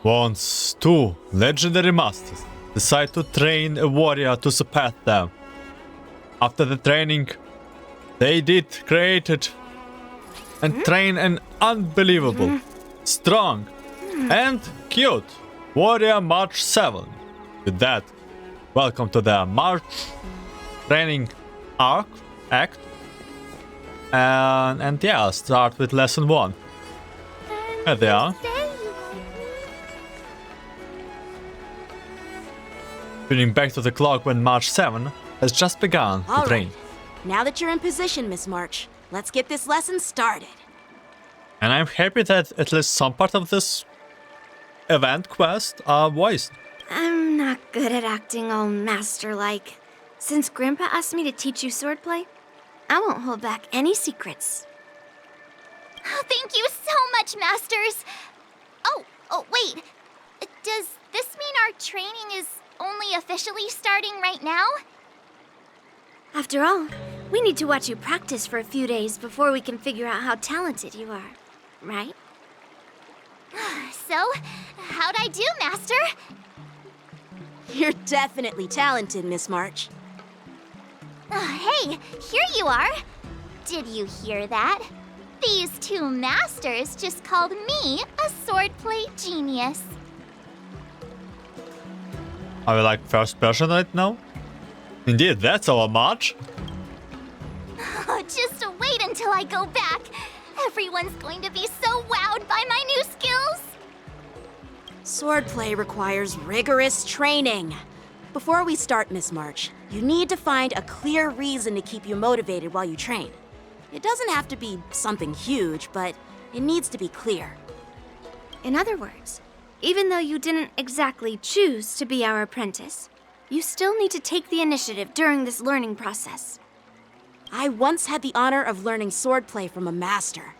Once, two legendary masters decide to train a warrior to surpass them. After the training, they did created and train an unbelievable, strong, and cute warrior March 7. With that, welcome to the March training act. And yeah, I'll start with lesson 1. There they are. Turning back to the clock when March 7 has just begun to train. Now that you're in position, Miss March, let's get this lesson started. And I'm happy that at least some part of this event quest are voiced. I'm not good at acting all master-like. Since Grandpa asked me to teach you swordplay, I won't hold back any secrets. Oh, thank you so much, Masters! Oh, wait. Does this mean our training is only officially starting right now? After all, we need to watch you practice for a few days before we can figure out how talented you are, right? So, how'd I do, Master? You're definitely talented, Miss March. Hey, here you are. Did you hear that? These two masters just called me a swordplay genius. Are we like first person right now? Indeed, that's our March. Just wait until I go back. Everyone's going to be so wowed by my new skills. Swordplay requires rigorous training. Before we start, Miss March, you need to find a clear reason to keep you motivated while you train. It doesn't have to be something huge, but it needs to be clear. In other words, even though you didn't exactly choose to be our apprentice, you still need to take the initiative during this learning process. I once had the honor of learning swordplay from a master.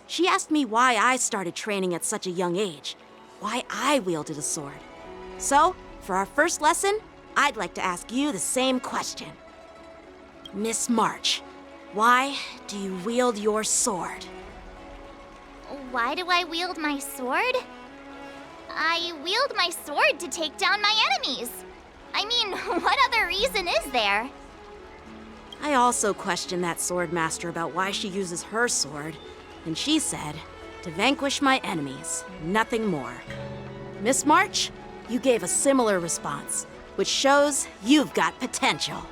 She asked me why I started training at such a young age, why I wielded a sword. So, for our first lesson, I'd like to ask you the same question. Miss March, why do you wield your sword? Why do I wield my sword? I wield my sword to take down my enemies. I mean, what other reason is there? I also questioned that sword master about why she uses her sword, and she said, to vanquish my enemies, nothing more. Miss March, you gave a similar response, which shows you've got potential.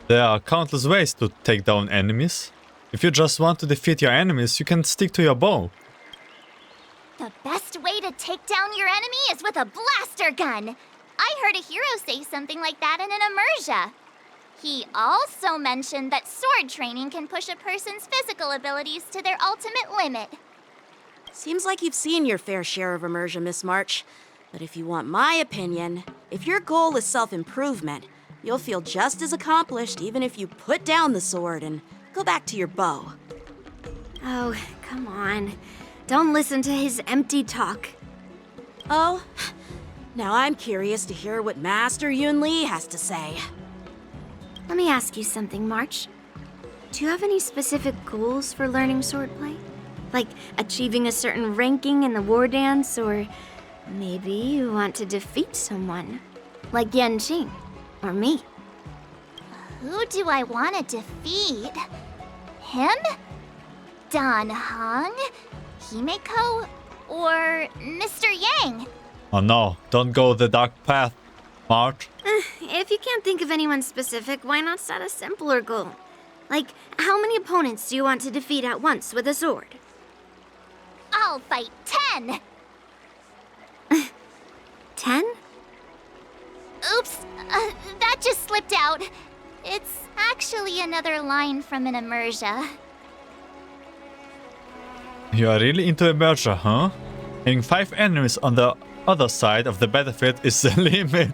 There are countless ways to take down enemies. If you just want to defeat your enemies, you can stick to your bow. The best way to take down your enemy is with a blaster gun. I heard a hero say something like that in an immersia. He also mentioned that sword training can push a person's physical abilities to their ultimate limit. Seems like you've seen your fair share of immersion, Miss March. But if you want my opinion, if your goal is self-improvement, you'll feel just as accomplished even if you put down the sword and go back to your bow. Oh, come on. Don't listen to his empty talk. Oh, now I'm curious to hear what Master Yunli has to say. Let me ask you something, March. Do you have any specific goals for learning swordplay? Like achieving a certain ranking in the Wardance, or maybe you want to defeat someone, like Yanqing, or me? Who do I want to defeat? Him? Dan Heng? Himeko? Or Mr. Yang? Oh no, don't go the dark path, March. If you can't think of anyone specific, why not set a simpler goal? Like, how many opponents do you want to defeat at once with a sword? I'll fight 10! 10? Oops, that just slipped out. It's actually another line from an immersia. You are really into immersion, huh? Having 5 enemies on the other side of the battlefield is the limit.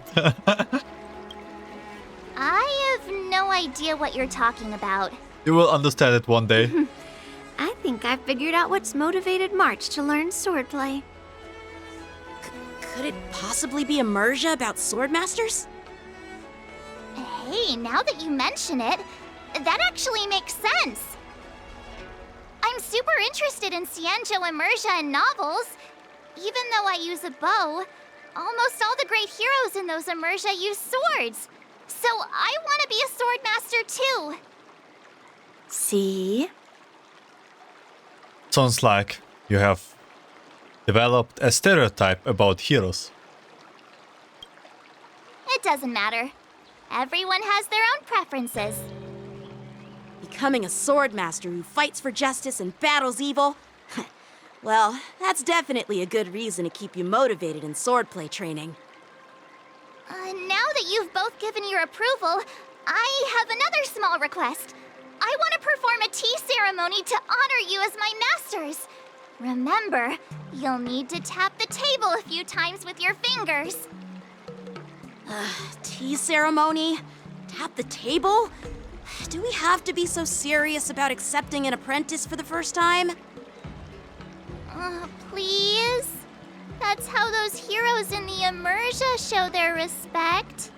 I have no idea what you're talking about. You will understand it one day. I think I figured out what's motivated March to learn swordplay. Could it possibly be immersia about swordmasters? Hey, now that you mention it, that actually makes sense. I'm super interested in Xianzhou immersion and novels. Even though I use a bow, almost all the great heroes in those immersia use swords. So I want to be a sword master too. See? Sounds like you have developed a stereotype about heroes. It doesn't matter. Everyone has their own preferences. Becoming a sword master who fights for justice and battles evil? Well, that's definitely a good reason to keep you motivated in swordplay training. Now that you've both given your approval, I have another small request. I want to perform a tea ceremony to honor you as my masters. Remember, you'll need to tap the table a few times with your fingers. Tea ceremony? Tap the table? Do we have to be so serious about accepting an apprentice for the first time? Please? That's how those heroes in the immersia show their respect.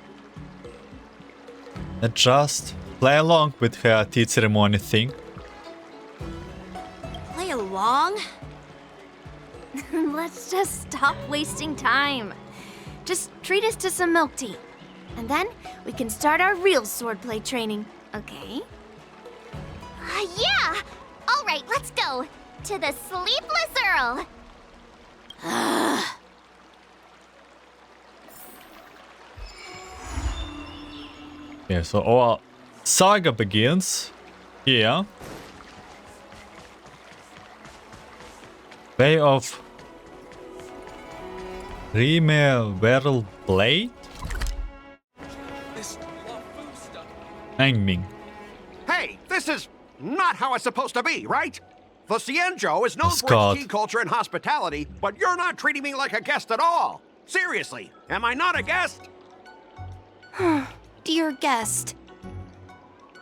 Just play along with her tea ceremony thing. Play along? Let's just stop wasting time. Just treat us to some milk tea. And then we can start our real swordplay training, okay? Yeah! All right, let's go. To the Sleepless Earl. Yeah, so our saga begins here. Way of Primaveral blade? Yanqing. Hey, this is not how it's supposed to be, right? The Xianzhou is known for Skotts. its tea culture and hospitality, but you're not treating me like a guest at all. Seriously, am I not a guest? Dear guest.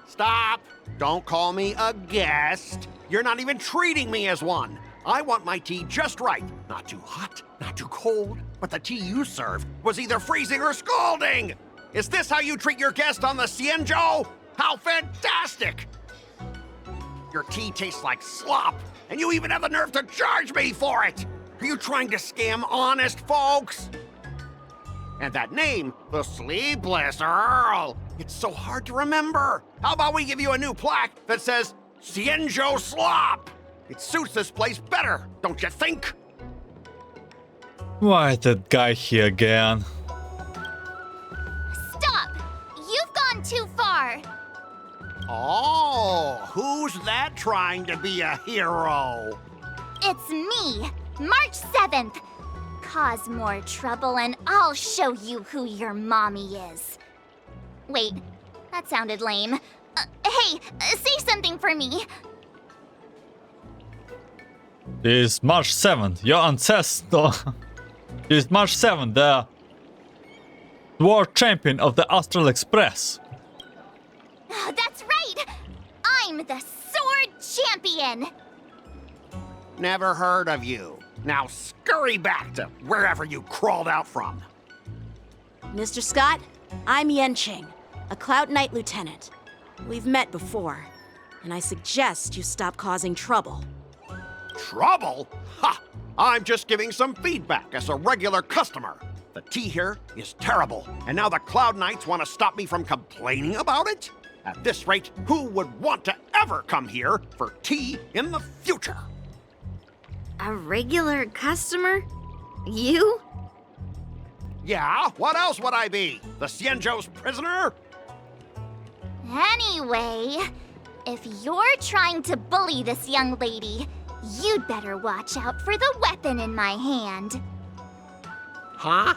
Stop! Don't call me a guest. You're not even treating me as one. I want my tea just right. Not too hot, not too cold, but the tea you served was either freezing or scalding. Is this how you treat your guest on the Xianzhou? How fantastic! Your tea tastes like slop, and you even have the nerve to charge me for it! Are you trying to scam honest folks? And that name, the Sleepless Earl, it's so hard to remember. How about we give you a new plaque that says Xianzhou Slop? It suits this place better, don't you think? Why that guy here again? Stop! You've gone too far. Oh, who's that trying to be a hero? It's me, March 7th. Cause more trouble and I'll show you who your mommy is. Wait, that sounded lame. Hey, say something for me. It's March 7th, your ancestor. It's March 7th, the world champion of the Astral Express. That's right! I'm the sword champion! Never heard of you. Now scurry back to wherever you crawled out from. Mr. Scott, I'm Yanqing, a Cloud Knight lieutenant. We've met before, and I suggest you stop causing trouble. Trouble? Ha! I'm just giving some feedback as a regular customer. The tea here is terrible, and now the Cloud Knights want to stop me from complaining about it? At this rate, who would want to ever come here for tea in the future? A regular customer? You? Yeah, what else would I be? The Xianzhou's prisoner? Anyway, if you're trying to bully this young lady, you'd better watch out for the weapon in my hand. Huh?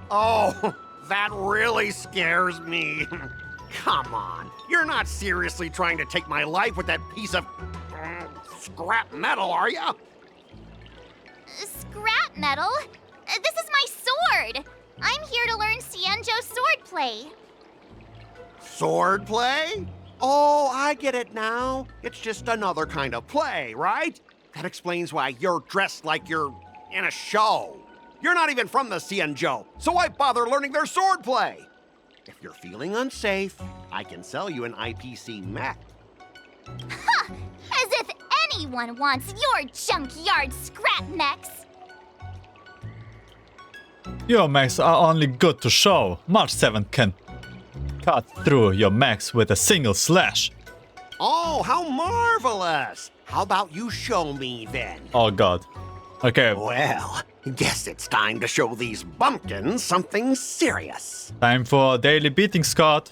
Oh, that really scares me. Come on, you're not seriously trying to take my life with that piece of scrap metal, are you? Scrap metal? This is my sword! I'm here to learn Xianzhou swordplay. Swordplay? Oh, I get it now. It's just another kind of play, right? That explains why you're dressed like you're in a show. You're not even from the Xianzhou, so why bother learning their swordplay? If you're feeling unsafe, I can sell you an IPC mech. Ha! As if anyone wants your junkyard scrap mechs. Your mechs are only good to show. March 7th can cut through your mechs with a single slash. Oh, how marvelous! How about you show me then? Oh god. Okay, Well, guess it's time to show these bumpkins something serious. time for daily beating, Scott.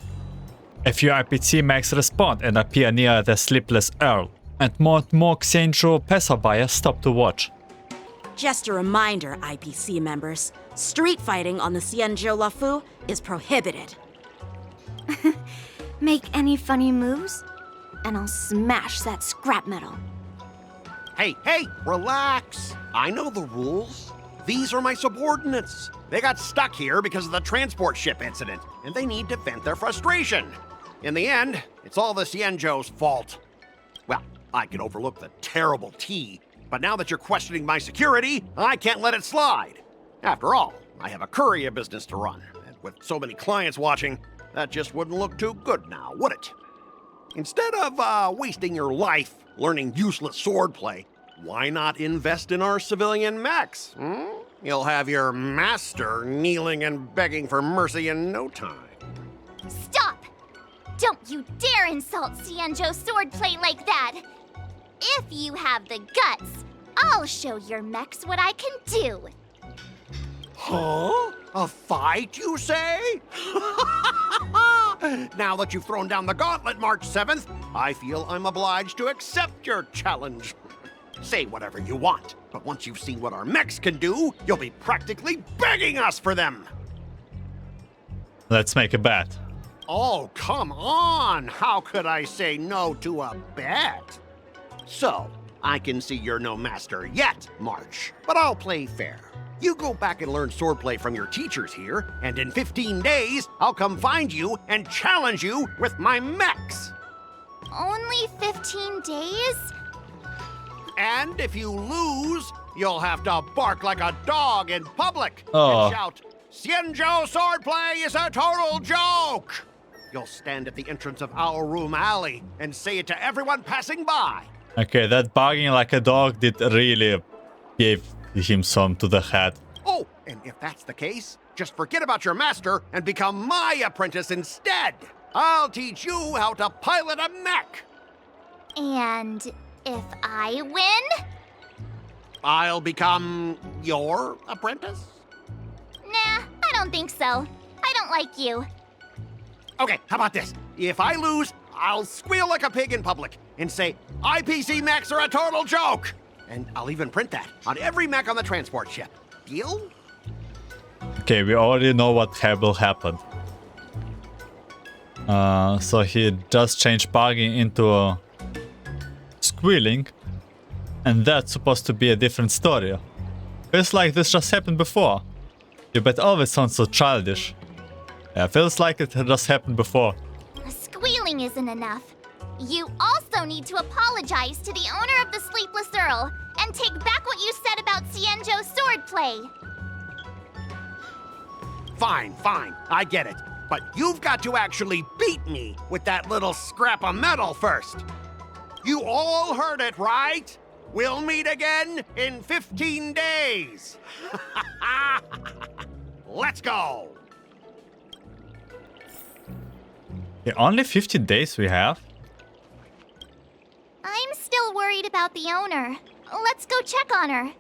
A few IPC mechs respond and appear near the Sleepless Earl, and more Xianzhou passerby stop to watch. Just a reminder, IPC members, street fighting on the Xianzhou Lafu is prohibited. Make any funny moves, and I'll smash that scrap metal. Hey, relax. I know the rules. These are my subordinates. They got stuck here because of the transport ship incident, and they need to vent their frustration. In the end, it's all the Xianzhou's fault. Well, I can overlook the terrible tea, but now that you're questioning my security, I can't let it slide. After all, I have a courier business to run, and with so many clients watching, that just wouldn't look too good now, would it? Instead of wasting your life learning useless swordplay, why not invest in our civilian mechs? You'll have your master kneeling and begging for mercy in no time. Stop! Don't you dare insult Xianzhou swordplay like that! If you have the guts, I'll show your mechs what I can do. Huh? A fight, you say? Now that you've thrown down the gauntlet, March 7th, I feel I'm obliged to accept your challenge. Say whatever you want, but once you've seen what our mechs can do, you'll be practically begging us for them. Let's make a bet. Oh, come on! How could I say no to a bet? So, I can see you're no master yet, March, but I'll play fair. You go back and learn swordplay from your teachers here, and in 15 days, I'll come find you and challenge you with my mechs. Only 15 days? And if you lose, you'll have to bark like a dog in public Oh. and shout, "Xianzhou swordplay is a total joke!" You'll stand at the entrance of our room alley and say it to everyone passing by. Okay, that barking like a dog did really give him some to the head. Oh, and if that's the case, just forget about your master and become my apprentice instead. I'll teach you how to pilot a mech. And if I win? I'll become your apprentice? Nah, I don't think so. I don't like you. Okay, how about this? If I lose, I'll squeal like a pig in public and say, IPC mechs are a total joke. And I'll even print that on every mech on the transport ship. Deal? Okay, we already know what will happen. So he does change barging into squealing, and that's supposed to be a different story. Feels like this just happened before. You bet always sounds so childish. Yeah, feels like it just happened before. Squealing isn't enough. You also need to apologize to the owner of the Sleepless Earl and take back what you said about Xianzhou swordplay. Fine, I get it. But you've got to actually beat me with that little scrap of metal first. You all heard it, right? We'll meet again in 15 days. Let's go. Yeah, only 50 days we have? I'm still worried about the owner. Let's go check on her.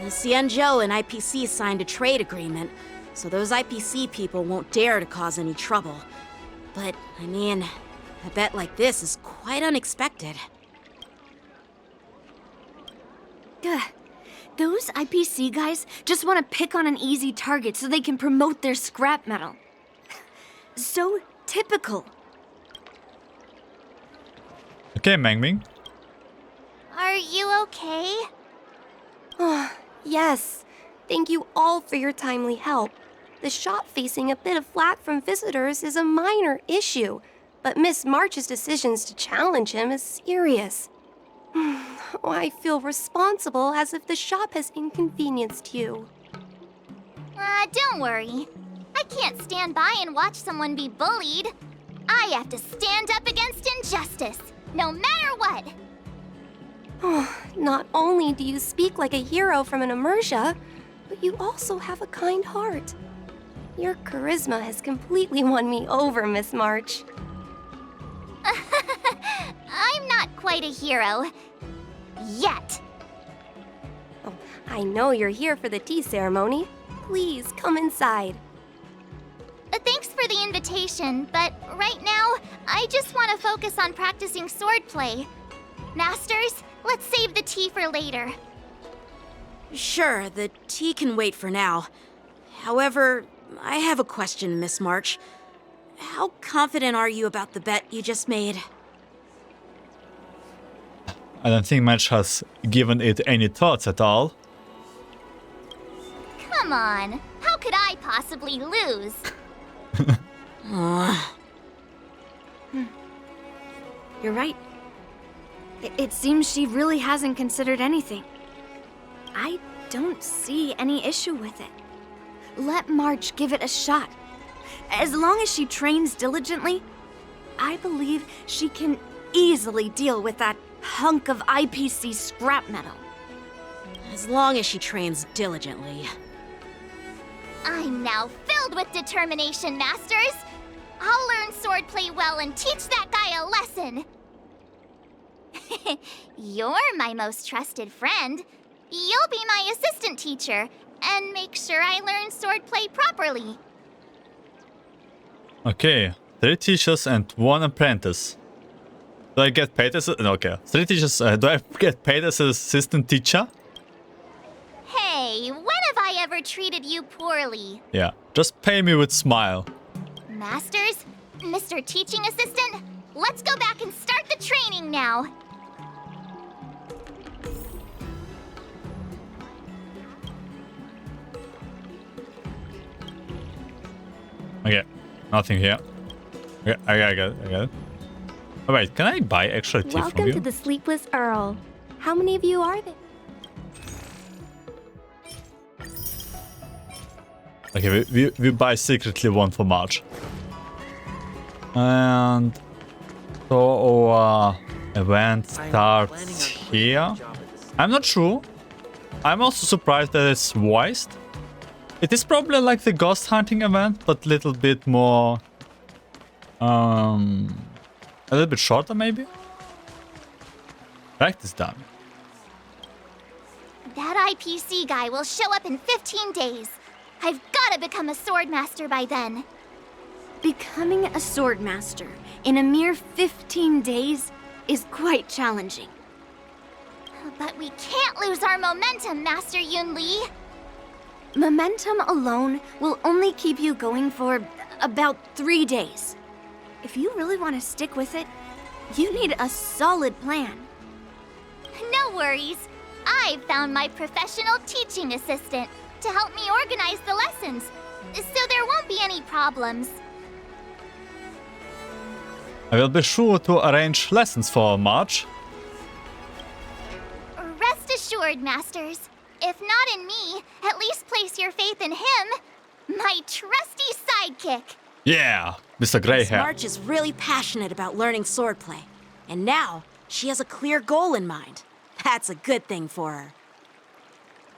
The Xianzhou and IPC signed a trade agreement, so those IPC people won't dare to cause any trouble. But, I mean, a bet like this is quite unexpected. Gah. Those IPC guys just want to pick on an easy target so they can promote their scrap metal. So typical. Okay, Mengming. Are you okay? Yes. Thank you all for your timely help. The shop facing a bit of flack from visitors is a minor issue, but Miss March's decisions to challenge him is serious. I feel responsible as if the shop has inconvenienced you. Don't worry. I can't stand by and watch someone be bullied. I have to stand up against injustice. no matter what. Not only do you speak like a hero from an immersia, but you also have a kind heart. Your charisma has completely won me over, Miss March. I'm not quite a hero. Yet. Oh, I know you're here for the tea ceremony. Please come inside. Thanks for the invitation, but right now, I just want to focus on practicing swordplay. Masters, let's save the tea for later. Sure, the tea can wait for now. However, I have a question, Miss March. How confident are you about the bet you just made? I don't think March has given it any thoughts at all. Come on, how could I possibly lose? You're right. It seems she really hasn't considered anything. I don't see any issue with it. Let March give it a shot. As long as she trains diligently, I believe she can easily deal with that hunk of IPC scrap metal. As long as she trains diligently. I'm now filled with determination, Masters! I'll learn swordplay well and teach that guy a lesson! You're my most trusted friend. You'll be my assistant teacher, and make sure I learn swordplay properly. Okay, 3 teachers and 1 apprentice. Do I get paid as no, okay, 3 teachers, do I get paid as an assistant teacher? Hey, when have I ever treated you poorly? Yeah, just pay me with smile. Masters, Mr. Teaching Assistant, let's go back and start the training now. Okay, nothing here. Okay, I got it. Oh, wait, can I buy extra tea from Welcome you? to the Sleepless Earl. How many of you are there? Okay, we buy secretly 1 for March. And so our event starts here. I'm not sure. I'm also surprised that it's voiced. It is probably like the ghost hunting event, but a little bit more... a little bit shorter maybe? Practice done. That IPC guy will show up in 15 days. I've gotta become a swordmaster by then. Becoming a swordmaster in a mere 15 days is quite challenging. But we can't lose our momentum, Master Yunli. Momentum alone will only keep you going for about 3 days. If you really want to stick with it, you need a solid plan. No worries. I've found my professional teaching assistant to help me organize the lessons, so there won't be any problems. I will be sure to arrange lessons for March. Rest assured, Masters. If not in me, at least place your faith in him, my trusty sidekick. Yeah, Mr. Grey Miss Hair. March is really passionate about learning swordplay. And now, she has a clear goal in mind. That's a good thing for her.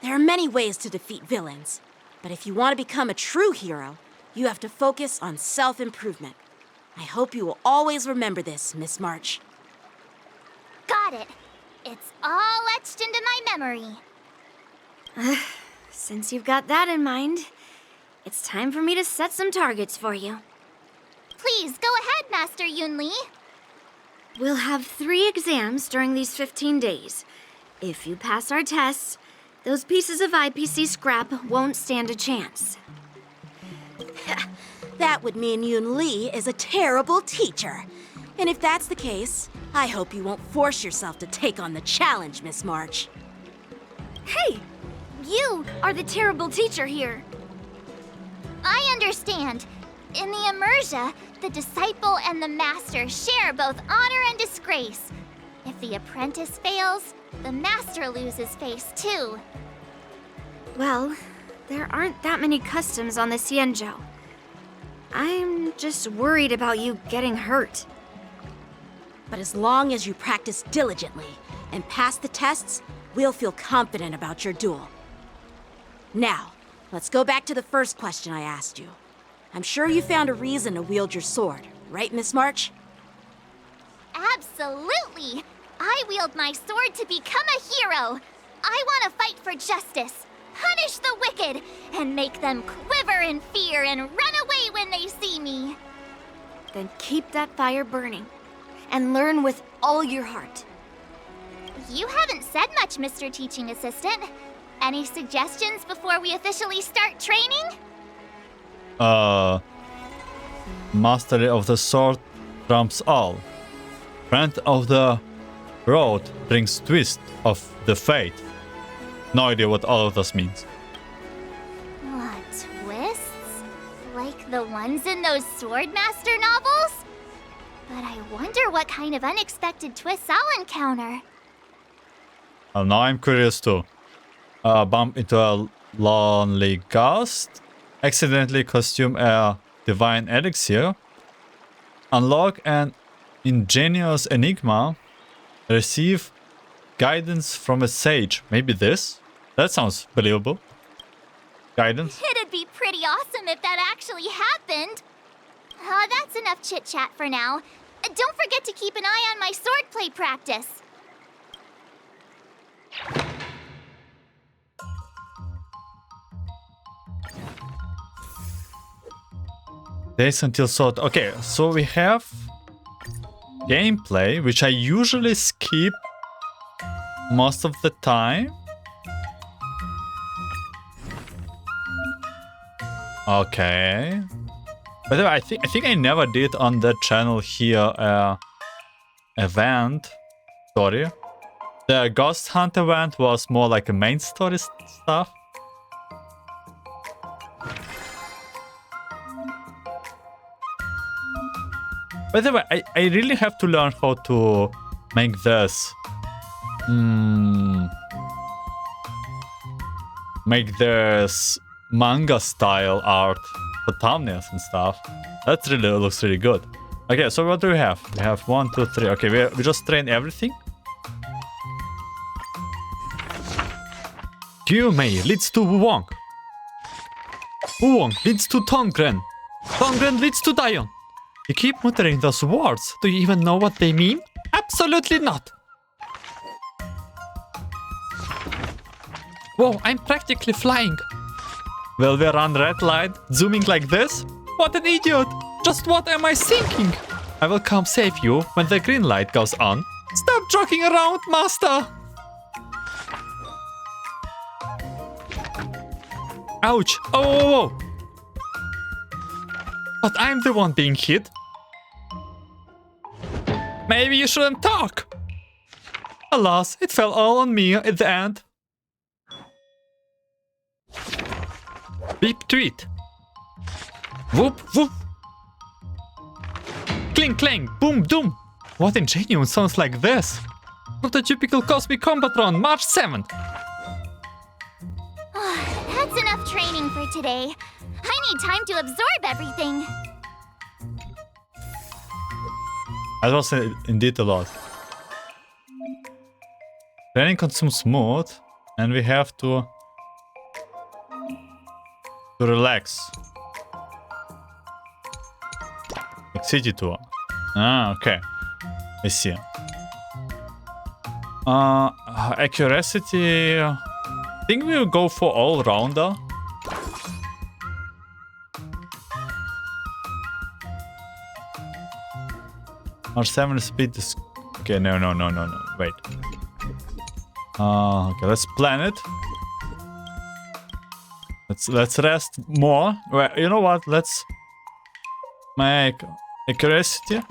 There are many ways to defeat villains. But if you want to become a true hero, you have to focus on self-improvement. I hope you will always remember this, Miss March. Got it. It's all etched into my memory. Since you've got that in mind, it's time for me to set some targets for you. Please, go ahead, Master Yunli. We'll have 3 exams during these 15 days. If you pass our tests, those pieces of IPC scrap won't stand a chance. That would mean Yunli is a terrible teacher. And if that's the case, I hope you won't force yourself to take on the challenge, Miss March. Hey! You are the terrible teacher here. I understand. In the immersia, the disciple and the master share both honor and disgrace. If the apprentice fails, the master loses face too. Well, there aren't that many customs on the Xianzhou. I'm just worried about you getting hurt. But as long as you practice diligently and pass the tests, we'll feel confident about your duel. Now, let's go back to the first question I asked you. I'm sure you found a reason to wield your sword, right, Miss March? Absolutely! I wield my sword to become a hero! I want to fight for justice, punish the wicked, and make them quiver in fear and run away when they see me! Then keep that fire burning, and learn with all your heart. You haven't said much, Mr. Teaching Assistant. Any suggestions before we officially start training? Mastery of the sword trumps all. Friend of the road brings twist of the fate. No idea what all of this means. What, twists? Like the ones in those Swordmaster novels? But I wonder what kind of unexpected twists I'll encounter. Now I'm curious too. Bump into a lonely ghost. Accidentally consume a divine elixir. Unlock an ingenious enigma. Receive guidance from a sage. Maybe this? That sounds believable. Guidance? It'd be pretty awesome if that actually happened. That's enough chit-chat for now. Don't forget to keep an eye on my swordplay practice. Days until sword. Okay, so we have gameplay, which I usually skip most of the time. Okay. By the way, I think I never did on that channel here event story. The Ghost Hunt event was more like a main story stuff. By the way, I really have to learn how to make this. Make this manga style art for thumbnails and stuff. That really looks really good. Okay, so what do we have? We have 1, 2, 3. Okay, we just train everything. Gyumei leads to Wuwang. Wuwang leads to Tongren. Tongren leads to Dion. You keep muttering those words. Do you even know what they mean? Absolutely not. Whoa, I'm practically flying. Will we run red light, zooming like this? What an idiot! Just what am I thinking? I will come save you when the green light goes on. Stop joking around, master! Ouch! Oh! But I'm the one being hit. Maybe you shouldn't talk. Alas, it fell all on me at the end. Beep tweet. Whoop whoop. Cling clang, boom doom. What in genuine sounds like this? Prototypical Cosmic Combatron, March 7th. That's enough training for today. I need time to absorb everything. That was indeed a lot. Training consumes mood, and we have to relax. Like city tour. Ah, okay. I see. Accuracy. I think we'll go for all-rounder. Our 7 speed is... Okay, no. Wait. Okay, let's plan it. Let's rest more. Well, you know what? Let's make accuracy,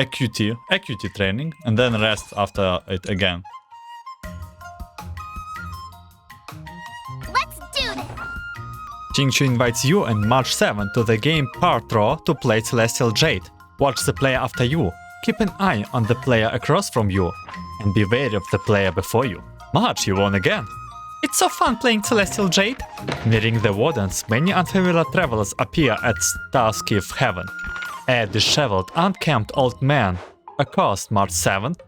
acuity training, and then rest after it again. Let's do this. Qingchu invites you and March 7 to the game Part Draw to play Celestial Jade. Watch the player after you. Keep an eye on the player across from you, and be wary of the player before you. March, you won again. It's so fun playing Celestial Jade. Nearing the Wardance, many unfamiliar travelers appear at Starskiff Heaven. A disheveled, unkempt old man accosts March 7th.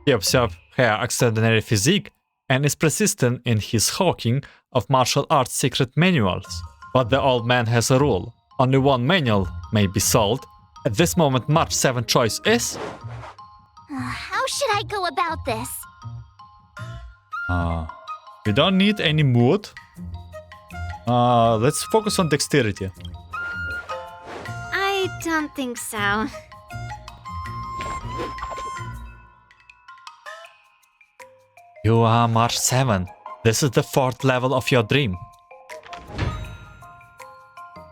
He observes her extraordinary physique and is persistent in his hawking of martial arts secret manuals. But the old man has a rule. Only one manual may be sold. At this moment, March 7th choice is... How should I go about this? We don't need any mood. Let's focus on dexterity. I don't think so. You are March 7. This is the 4th level of your dream.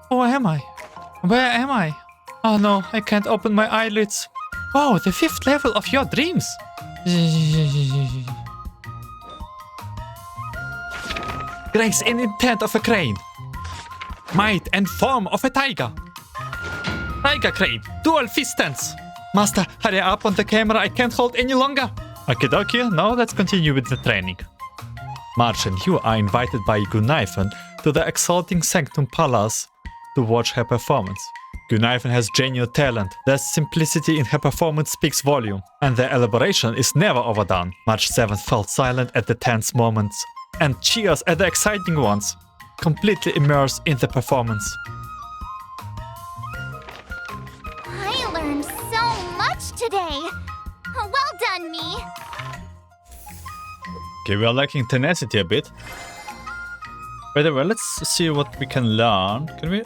Who am I? Where am I? Oh no, I can't open my eyelids. Oh, the 5th level of your dreams. Grace and intent of a crane. Might and form of a tiger. Tiger crane, dual fist stance. Master, hurry up on the camera, I can't hold any longer. Okie dokie, now let's continue with the training. March and Hugh are invited by Gunaifen to the exalting Sanctum Palace to watch her performance. Gunaifen has genuine talent, their simplicity in her performance speaks volume, and their elaboration is never overdone. March 7th felt silent at the tense moments, and cheers at the exciting ones, completely immersed in the performance. I learned so much today. Well done, me. Okay, we are lacking tenacity a bit. By the way, let's see what we can learn. Can we?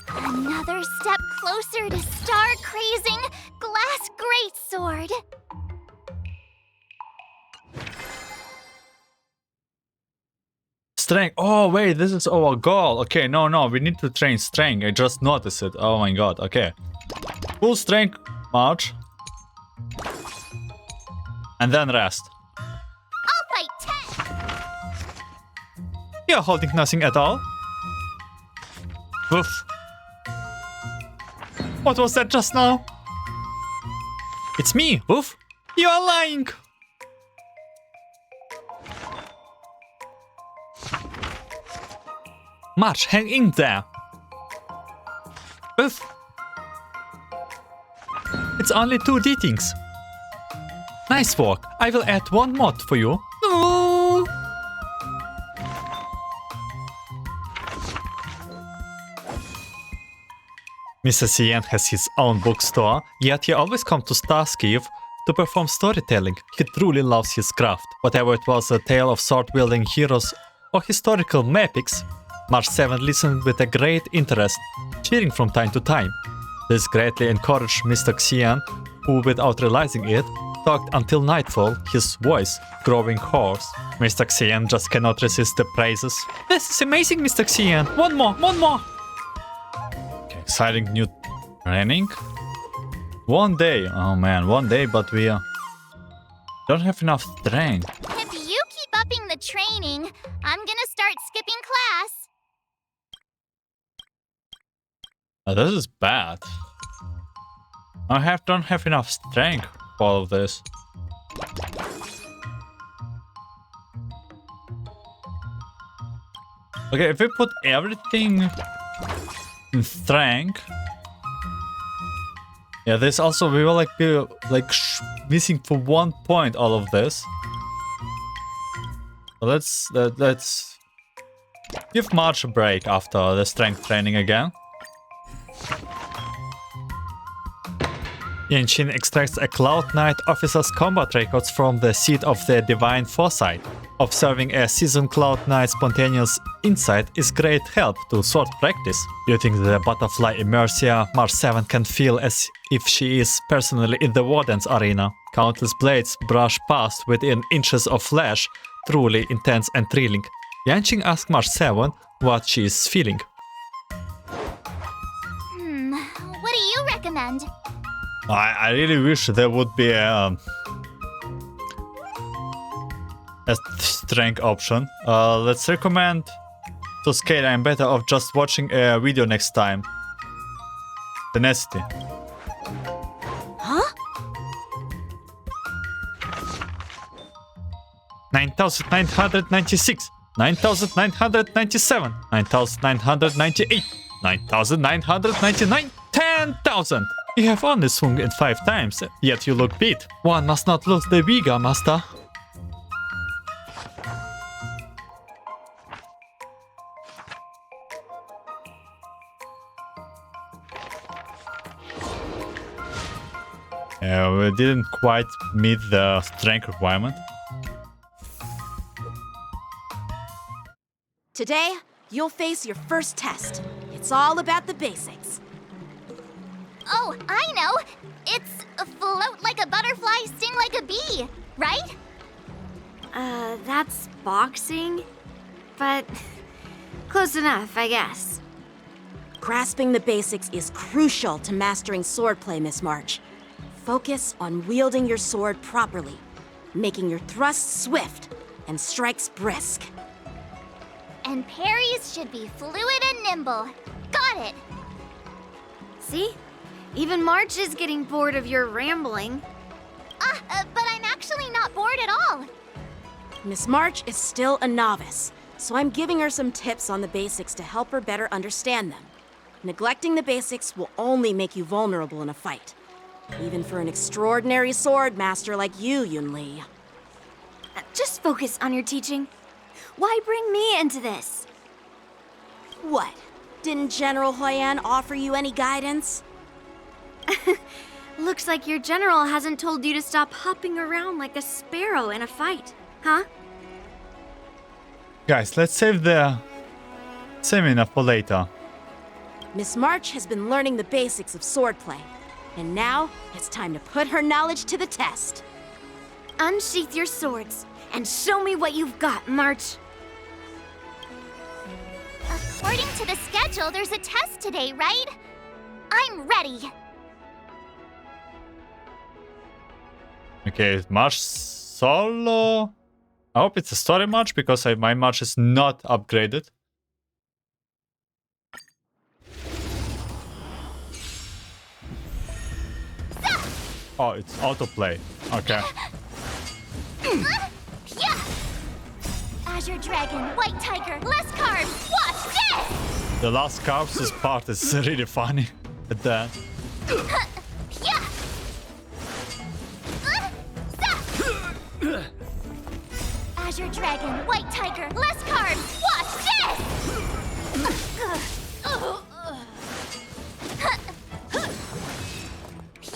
Another step closer to star-crazing glass greatsword. Strength. Oh, wait, this is our goal. Okay, no, we need to train strength. I just noticed it. Oh my god, okay. Full strength, March. And then rest. I'll fight 10. You're holding nothing at all. Oof. What was that just now? It's me, Oof. You are lying. March, hang in there. Oof. It's only 2 beatings. Nice work. I will add 1 mod for you. No. Mr. Cien has his own bookstore, yet he always comes to Starskiv to perform storytelling. He truly loves his craft. Whatever it was, a tale of sword-wielding heroes or historical epics, March 7 listened with a great interest, cheering from time to time. This greatly encouraged Mr. Xian, who, without realizing it, talked until nightfall, his voice growing hoarse. Mr. Xian just cannot resist the praises. This is amazing, Mr. Xian! One more! Okay, exciting new training. 1 day. Oh man, 1 day, but we don't have enough strength. If you keep upping the training, I'm gonna start skipping class. This is bad. Don't have enough strength for all of this. Okay, if we put everything in strength, yeah, this also we will be missing for 1 point all of this. So let's give March a break after the strength training again. Yanqing extracts a Cloud Knight officer's combat records from the seat of their divine foresight. Observing a seasoned Cloud Knight's spontaneous insight is great help to sword practice. Using the butterfly Immersia, March 7 can feel as if she is personally in the Wardances arena. Countless blades brush past within inches of flesh, truly intense and thrilling. Yanqing asks March 7 what she is feeling. What do you recommend? I really wish there would be a strength option. Let's recommend to Skate. I'm better off just watching a video next time. Tenacity. Huh? 9,996, 9,997, 9,998, 9,999. 10,000! You have only swung it 5 times, yet you look beat. One must not lose the Viga, master. We didn't quite meet the strength requirement. Today, you'll face your first test. It's all about the basics. Oh, I know! It's float like a butterfly, sting like a bee, right? That's boxing? But close enough, I guess. Grasping the basics is crucial to mastering swordplay, Miss March. Focus on wielding your sword properly, making your thrusts swift and strikes brisk. And parries should be fluid and nimble. Got it! See? Even March is getting bored of your rambling. But I'm actually not bored at all. Miss March is still a novice, so I'm giving her some tips on the basics to help her better understand them. Neglecting the basics will only make you vulnerable in a fight. Even for an extraordinary sword master like you, Yunli. Just focus on your teaching. Why bring me into this? What? Didn't General Huaiyan offer you any guidance? Looks like your general hasn't told you to stop hopping around like a sparrow in a fight, huh? Guys, let's save the seminar for later. Miss March has been learning the basics of swordplay, and now it's time to put her knowledge to the test. Unsheath your swords and show me what you've got, March. According to the schedule, there's a test today, right? I'm ready. Okay, March solo. I hope it's a story match because my match is not upgraded. Oh, it's autoplay. Okay. Yeah! Azure Dragon, White Tiger, less carbs, watch this! The last corpses part is really funny at the end. Yeah! Azure Dragon, White Tiger, less carbs, watch this!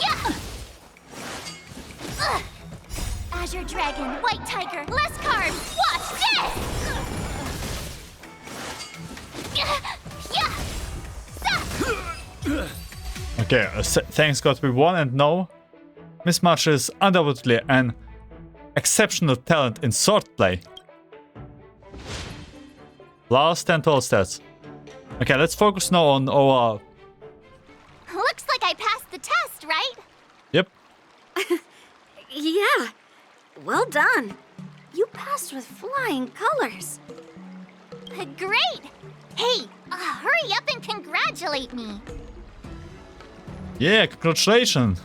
Yeah! Azure Dragon, White Tiger, less carbs, watch this! Okay, thanks God we won, and no, Miss March is undoubtedly an exceptional talent in swordplay. Last 10 total stats. Okay, let's focus now on our... Looks like I passed the test, right? Yep. Yeah, well done. You passed with flying colors. Great! Hey, hurry up and congratulate me. Yeah, congratulations.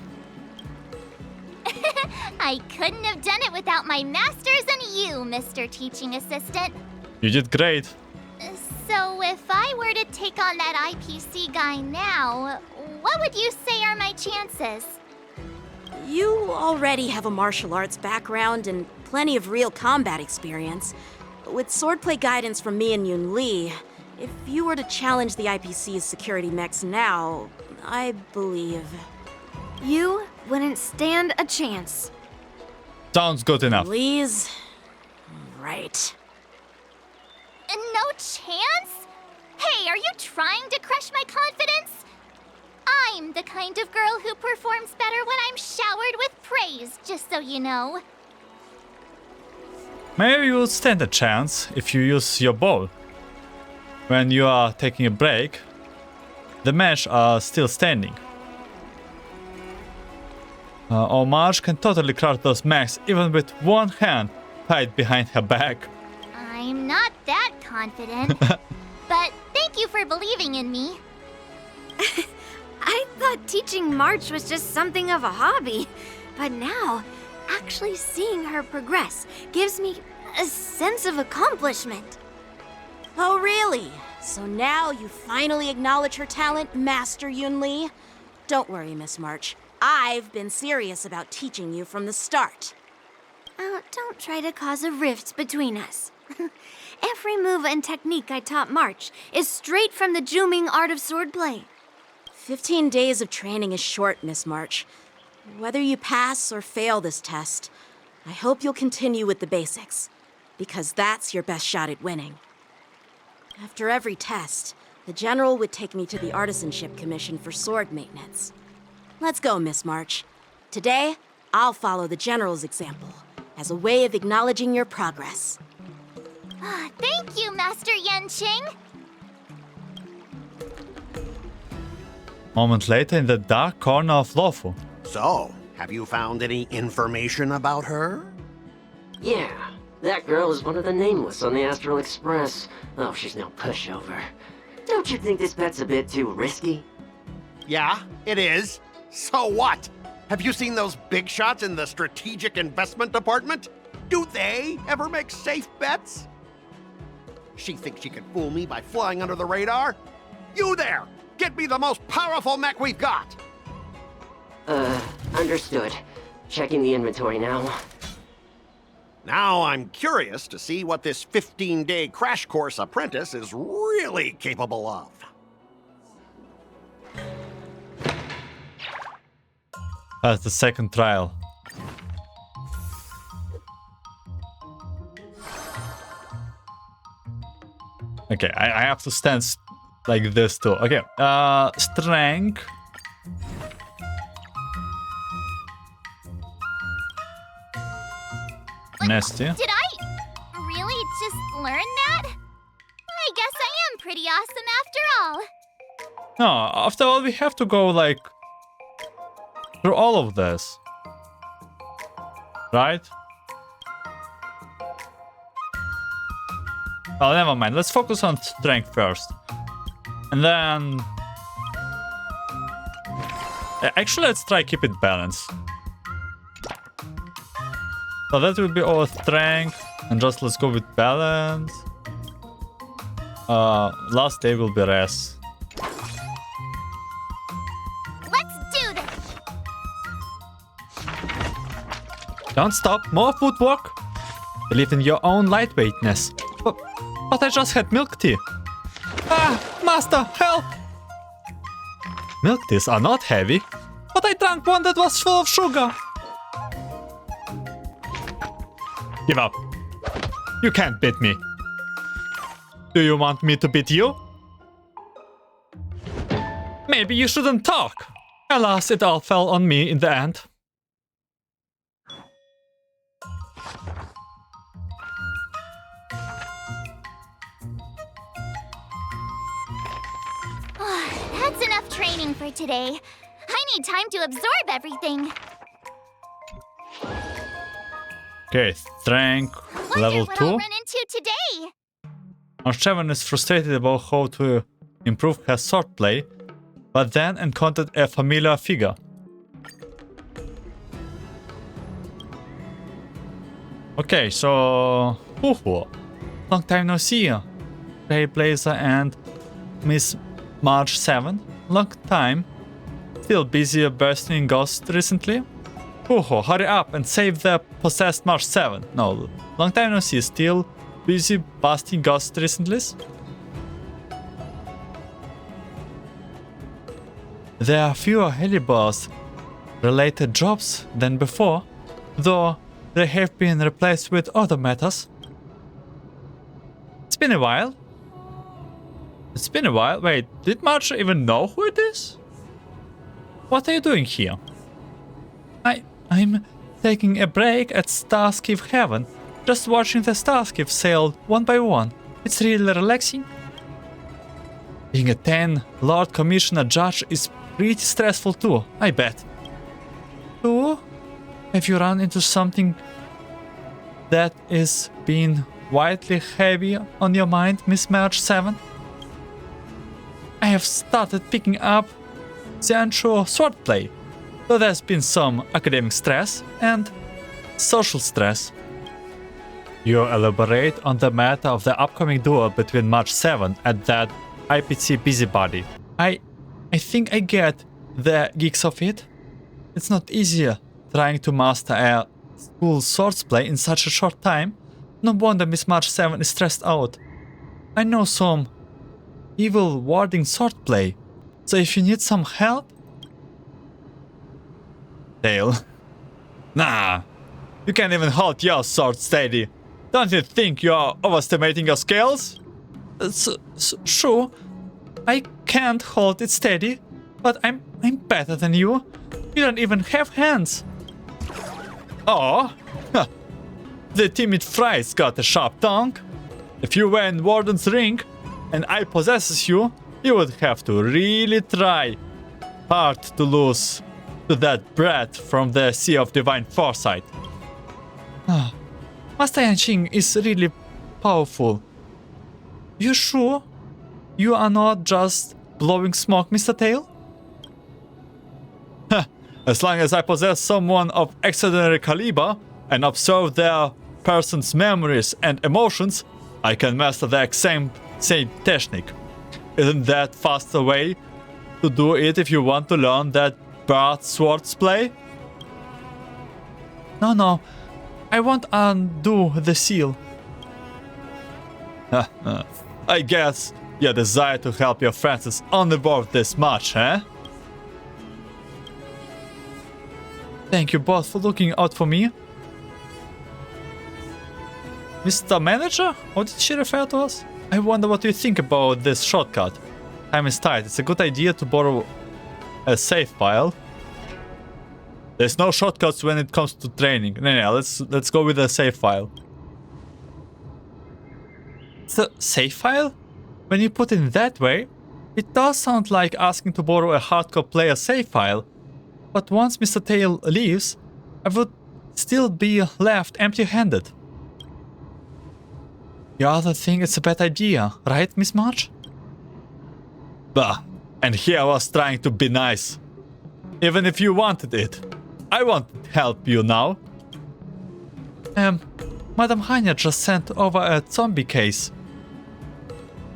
I couldn't have done it without my masters and you, Mr. Teaching Assistant. You did great. So if I were to take on that IPC guy now, what would you say are my chances? You already have a martial arts background and plenty of real combat experience. With swordplay guidance from me and Yunli, if you were to challenge the IPC's security mechs now, I believe... You wouldn't stand a chance. Sounds good enough. Please? Right. No chance? Hey, are you trying to crush my confidence? I'm the kind of girl who performs better when I'm showered with praise, just so you know. Maybe you'll stand a chance if you use your bow. When you are taking a break, the mesh are still standing. Our March can totally crush those mechs even with one hand tied behind her back. I'm not that confident. But thank you for believing in me. I thought teaching March was just something of a hobby, but now, actually seeing her progress gives me a sense of accomplishment. Oh, really? So now you finally acknowledge her talent, Master Yunli? Don't worry, Miss March. I've been serious about teaching you from the start. Oh, don't try to cause a rift between us. Every move and technique I taught March is straight from the Juming art of swordplay. 15 days of training is short, Miss March. Whether you pass or fail this test, I hope you'll continue with the basics, because that's your best shot at winning. After every test, the General would take me to the Artisanship Commission for sword maintenance. Let's go, Miss March. Today, I'll follow the General's example as a way of acknowledging your progress. Thank you, Master Yanqing. Moment later in the dark corner of Luofu. So, have you found any information about her? Yeah, that girl is one of the nameless on the Astral Express. Oh, she's no pushover. Don't you think this bet's a bit too risky? Yeah, it is. So what? Have you seen those big shots in the Strategic Investment Department? Do they ever make safe bets? She thinks she can fool me by flying under the radar? You there! Get me the most powerful mech we've got! Understood. Checking the inventory now. Now I'm curious to see what this 15-day crash course apprentice is really capable of. That's the second trial. Okay, I have to stand like this too. Okay, strength. Nasty. Did I really just learn that? I guess I am pretty awesome after all. No, after all, we have to go like through all of this, right? Well, never mind. Let's focus on strength first, and then actually, let's try keep it balanced. So that will be our strength, and just let's go with balance. Last day will be rest. Let's do this. Don't stop, more footwork. Believe in your own lightweightness. But I just had milk tea. Ah, master, help! Milk teas are not heavy, but I drank one that was full of sugar. Give up. You can't beat me. Do you want me to beat you? Maybe you shouldn't talk. Alas, it all fell on me in the end. That's enough training for today. I need time to absorb everything. Okay, strength level Wonder what 2. I'll run into today. Archevan is frustrated about how to improve her swordplay, but then encountered a familiar figure. Okay, so Huohuo. Long time no see. Trailblazer and Miss March 7. Long time. Still busy bursting ghosts recently? Huohuo, hurry up and save the possessed March 7. No, long time no see. Still busy busting ghosts recently? There are fewer Helibars related jobs than before, though they have been replaced with other matters. It's been a while. Wait, did March even know who it is? What are you doing here? I'm taking a break at Starskiff Heaven, just watching the Starskiff sail one by one. It's really relaxing. Being a 10 Lord Commissioner Judge is pretty stressful too, I bet. So, have you run into something that is being widely heavy on your mind, Miss March 7? I have started picking up Xianchuo swordplay, though there's been some academic stress and social stress. You elaborate on the matter of the upcoming duel between March 7 and that IPC busybody. I think I get the geeks of it. It's not easier trying to master a school swordplay in such a short time. No wonder Miss March 7 is stressed out. I know some evil warding swordplay, so if you need some help... Tail. Nah, you can't even hold your sword steady. Don't you think you're overestimating your skills? Sure, I can't hold it steady, but I'm better than you. You don't even have hands. Oh, huh. The timid Fry's got a sharp tongue. If you were in Warden's ring and I possesses you, you would have to really try hard to lose to that brat from the Sea of Divine Foresight. Master Yanqing is really powerful. You sure you are not just blowing smoke, Mr. Tail? As long as I possess someone of extraordinary caliber and observe their person's memories and emotions, I can master the same technique. Isn't that faster way to do it if you want to learn that bird swordplay? No, I won't undo the seal. I guess your desire to help your friends is only worth this much, eh? Thank you both for looking out for me. Mr. Manager? How did she refer to us? I wonder what you think about this shortcut. Time is tight. It's a good idea to borrow a save file. There's no shortcuts when it comes to training. No, let's go with a save file. It's a save file? When you put it that way, it does sound like asking to borrow a hardcore player save file. But once Mr. Tail leaves, I would still be left empty-handed. You other think it's a bad idea, right, Miss March? Bah, and here I was trying to be nice. Even if you wanted it, I won't help you now. Madam Hanya just sent over a zombie case.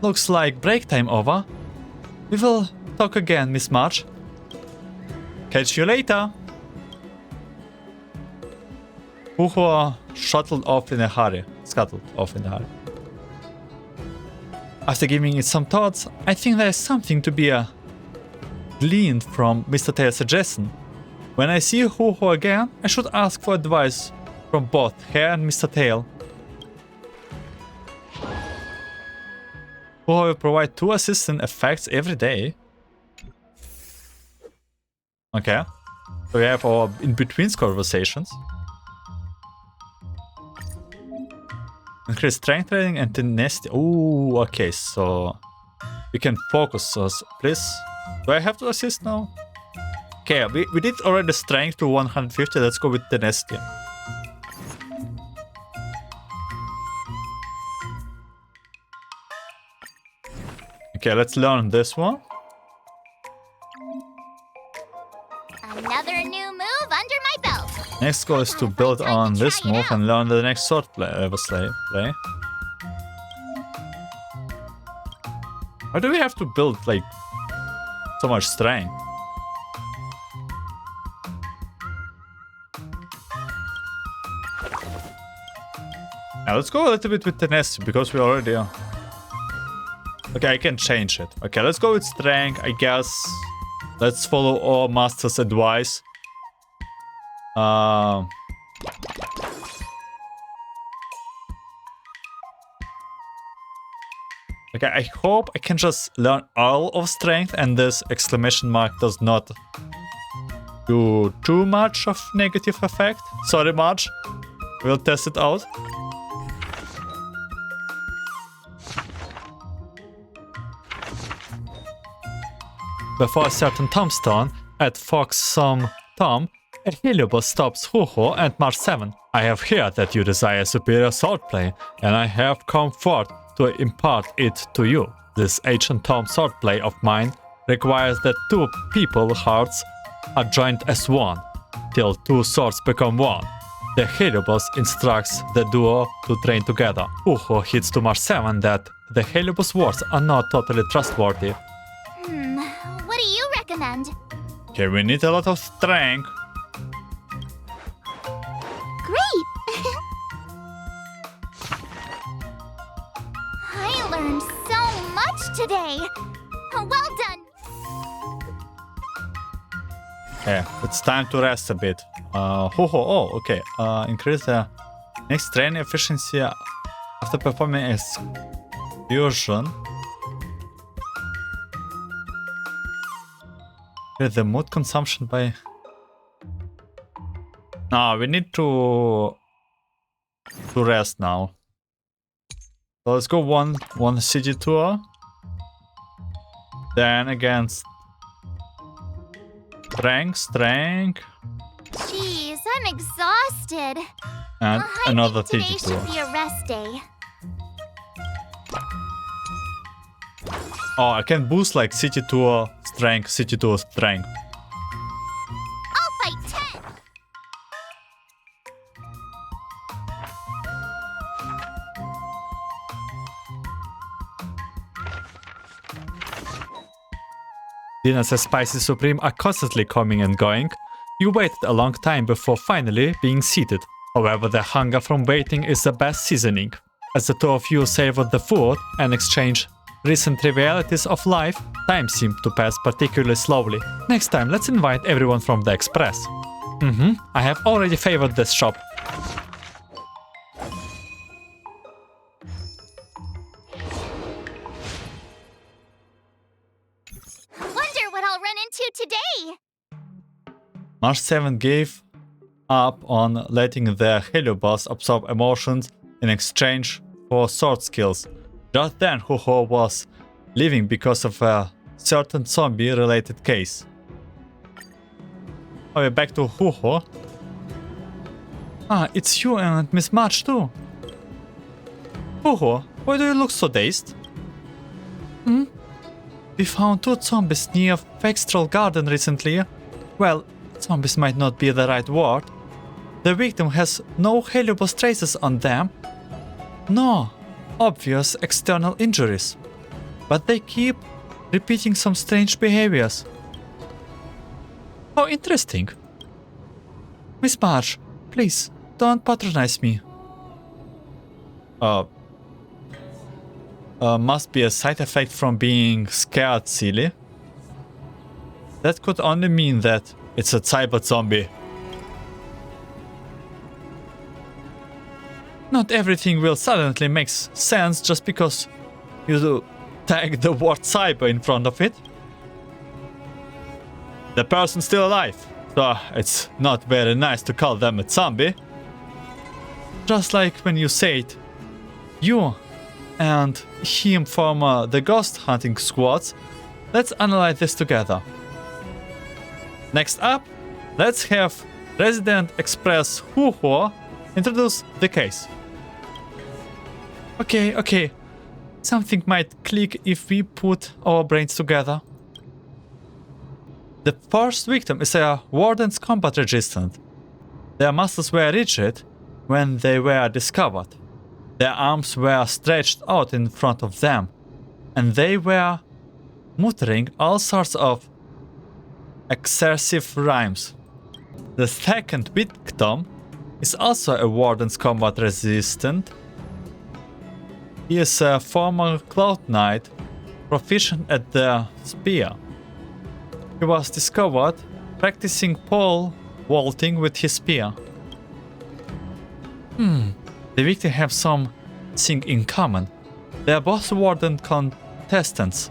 Looks like break time over. We will talk again, Miss March. Catch you later. Huohuos scuttled off in a hurry. After giving it some thoughts, I think there is something to be gleaned from Mr. Tail's suggestion. When I see Huohuos again, I should ask for advice from both her and Mr. Tail. Huohuos will provide 2 assistant effects every day. Okay. So we have our in-between conversations. Increase strength rating and tenacity. Oh, okay, so we can focus us. Please. Do I have to assist now? Okay, we did already strength to 150. Let's go with tenacity. Okay, let's learn this one. Another new move under my belt. Next goal is to build on this move and learn the next sword play. Why do we have to build like so much strength? Now let's go a little bit with tenacity because we already are. Okay, I can change it. Okay, let's go with strength, I guess. Let's follow our master's advice. Okay, I hope I can just learn all of strength and this exclamation mark does not do too much of negative effect. Sorry, Marge. We'll test it out. Before a certain tombstone at Foxsome Tomb, a Heliobus stops Huohuos and March 7. I have heard that you desire superior swordplay, and I have come forth to impart it to you. This ancient tomb swordplay of mine requires that 2 people's hearts are joined as one, till 2 swords become one. The Heliobus instructs the duo to train together. Huohuo hits to March 7 that the Heliobus words are not totally trustworthy. What do you recommend? Here we need a lot of strength. Great! I learned so much today. Well done. Yeah, it's time to rest a bit. Okay. Increase the next training efficiency after performing excursion. The mood consumption by... No, we need to rest now. So let's go one city tour. Then against strength. Jeez, I'm exhausted. And another I think city today tour. should be a rest day. Oh, I can boost like city tour strength, city tour strength. I'll fight 10. Dinners as Spicy Supreme are constantly coming and going. You waited a long time before finally being seated. However, the hunger from waiting is the best seasoning. As the two of you savored the food and exchange recent trivialities of life, time seemed to pass particularly slowly. Next time, let's invite everyone from the Express. I have already favored this shop. Wonder what I'll run into today. March 7 gave up on letting the Heliobus absorb emotions in exchange for sword skills. Just then, Huohuo was leaving because of a certain zombie-related case. Okay, back to Huohuo. Ah, it's you and Miss March too. Huohuo, why do you look so dazed? We found 2 zombies near Fextral Garden recently. Well, zombies might not be the right word. The victim has no Heliobus traces on them. No obvious external injuries. But they keep repeating some strange behaviors. How interesting. Miss March, please, don't patronize me. Must be a side effect from being scared, silly. That could only mean that it's a cyber zombie. Not everything will suddenly make sense just because you tag the word cyber in front of it. The person's still alive, so it's not very nice to call them a zombie. Just like when you said you and him from the ghost hunting squads. Let's analyze this together. Next up, let's have Resident Express Huohuo introduce the case. Okay. Something might click if we put our brains together. The first victim is a Wardance's combat resistant. Their muscles were rigid when they were discovered. Their arms were stretched out in front of them, and they were muttering all sorts of excessive rhymes. The second victim is also a Wardance's combat resistant. He is a former Cloud Knight, proficient at the spear. He was discovered practicing pole vaulting with his spear. The victims have something in common. They are both Warden contestants.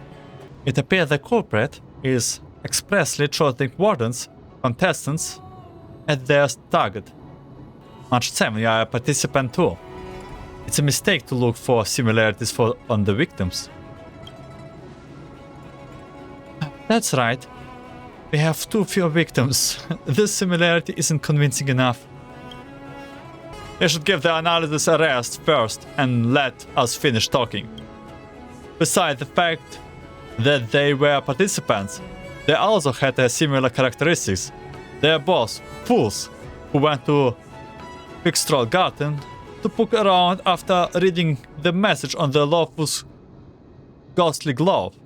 It appears the culprit is expressly choosing Wardens contestants as their target. March 7, you are a participant too. It's a mistake to look for similarities on the victims. That's right. We have too few victims. This similarity isn't convincing enough. We should give the analysis a rest first and let us finish talking. Besides the fact that they were participants, they also had similar characteristics. They are both fools who went to Foxtrot Garden to poke around after reading the message on the Huohuos ghostly grove.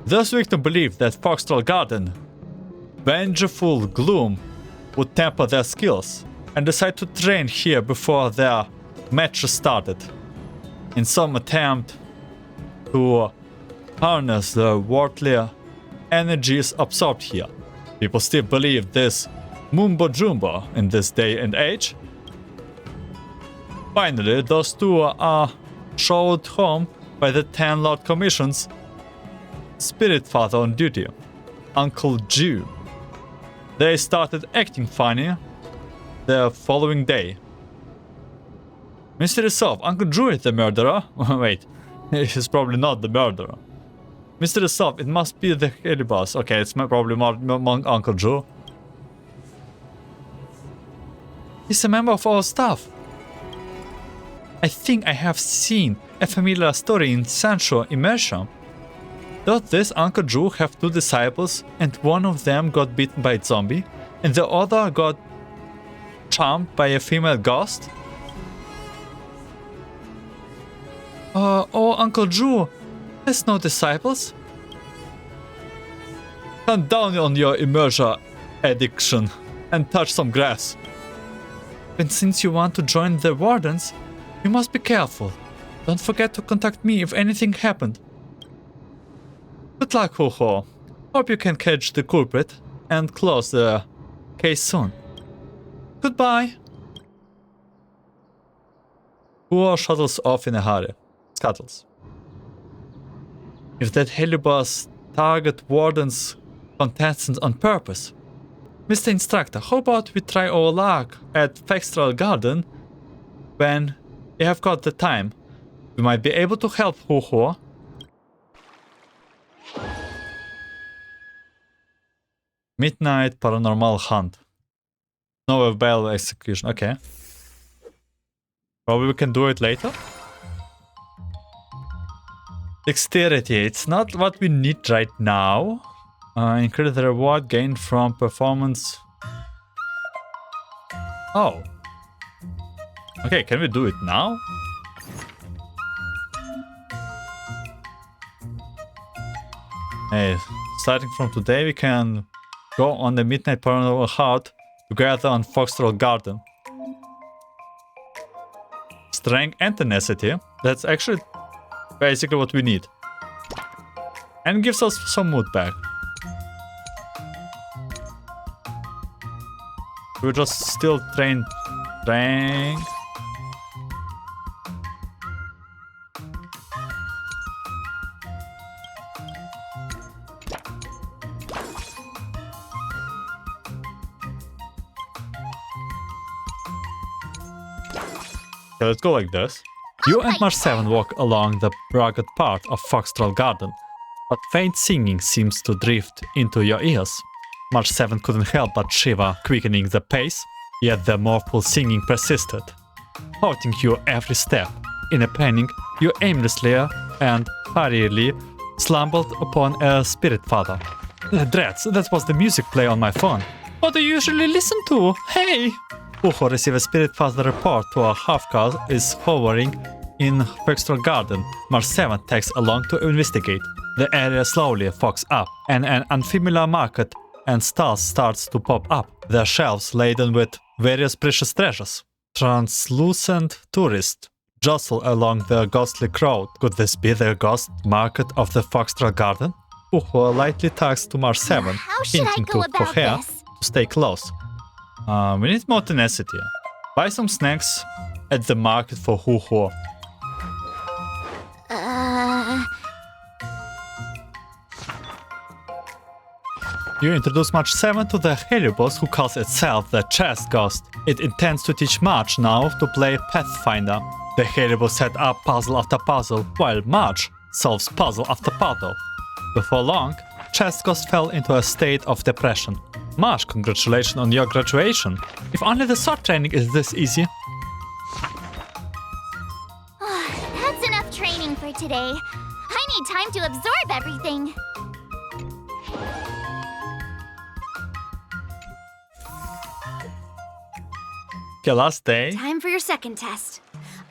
Those victims believed that Foxtrot Garden, vengeful gloom, would temper their skills and decided to train here before their match started, in some attempt to harness the worldly energies absorbed here. People still believe this mumbo jumbo in this day and age. Finally, those two are showed home by the 10 Lord Commission's spirit father on duty, Uncle Jew. They started acting funny the following day. Mystery solved. Uncle Drew is the murderer. Wait, he's probably not the murderer. Mystery solved. It must be the head boss. Okay, it's probably Uncle Drew. He's a member of our staff. I think I have seen a familiar story in Sancho Immersion. Does this Uncle Drew have two disciples and one of them got bitten by a zombie and the other got charmed by a female ghost? Oh, Uncle Drew has no disciples? Calm down on your immersion addiction and touch some grass. And since you want to join the Wardens, you must be careful. Don't forget to contact me if anything happened. Good luck, Huohuo. Hope you can catch the culprit and close the case soon. Goodbye. Huohuo shuttles off in a hurry. Scuttles. If that helibus target Warden's contestants on purpose. Mr. Instructor, how about we try our luck at Foxtrot Garden when you have got the time? We might be able to help Huohuo. Midnight Paranormal Hunt. No Bell Execution. Okay. Probably we can do it later. Dexterity. It's not what we need right now. Increase the reward gained from performance. Oh. Okay, can we do it now? Hey, starting from today we can go on the Midnight Paranormal Hunt together on Foxtrot Garden. Strength and tenacity. That's actually basically what we need. And gives us some mood back. We just still train. Okay, let's go like this. You and March 7 walk along the rugged part of Foxtrot Garden, but faint singing seems to drift into your ears. March 7 couldn't help but shiver, quickening the pace, yet the mournful singing persisted, haunting you every step. In a panic, you aimlessly and hurriedly stumbled upon a spirit father. Dreads, that was the music play on my phone. What do you usually listen to? Hey! Huohuo receives a spirit father report to a half-car is hovering in Foxtrot Garden. March 7 takes along to investigate. The area slowly fogs up, and an unfamiliar market and stalls starts to pop up, their shelves laden with various precious treasures. Translucent tourists jostle along the ghostly crowd. Could this be the ghost market of the Foxtrot Garden? Huohuo lightly tugs to March 7, hinting to Huohuo to stay close. We need more tenacity. Buy some snacks at the market for Huohuo. You introduce March 7 to the Helibos, who calls itself the Chess Ghost. It intends to teach March now to play Pathfinder. The Helibos set up puzzle after puzzle, while March solves puzzle after puzzle. Before long, Chess Ghost fell into a state of depression. March, congratulations on your graduation. If only the sword training is this easy. That's enough training for today. I need time to absorb everything. Okay, last day. Time for your second test.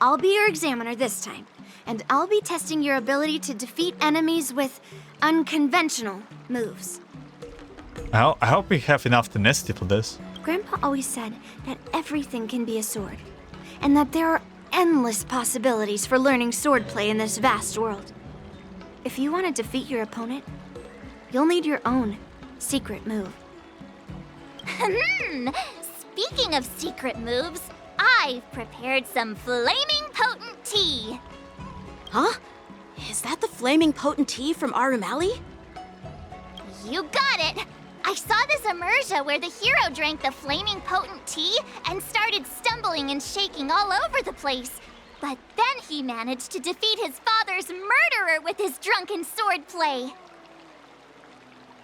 I'll be your examiner this time, and I'll be testing your ability to defeat enemies with unconventional moves. I hope we have enough tenacity for this. Grandpa always said that everything can be a sword, and that there are endless possibilities for learning swordplay in this vast world. If you want to defeat your opponent, you'll need your own secret move. Speaking of secret moves, I've prepared some flaming potent tea. Huh? Is that the flaming potent tea from Arumali? You got it! I saw this immersia where the hero drank the flaming potent tea and started stumbling and shaking all over the place. But then he managed to defeat his father's murderer with his drunken swordplay.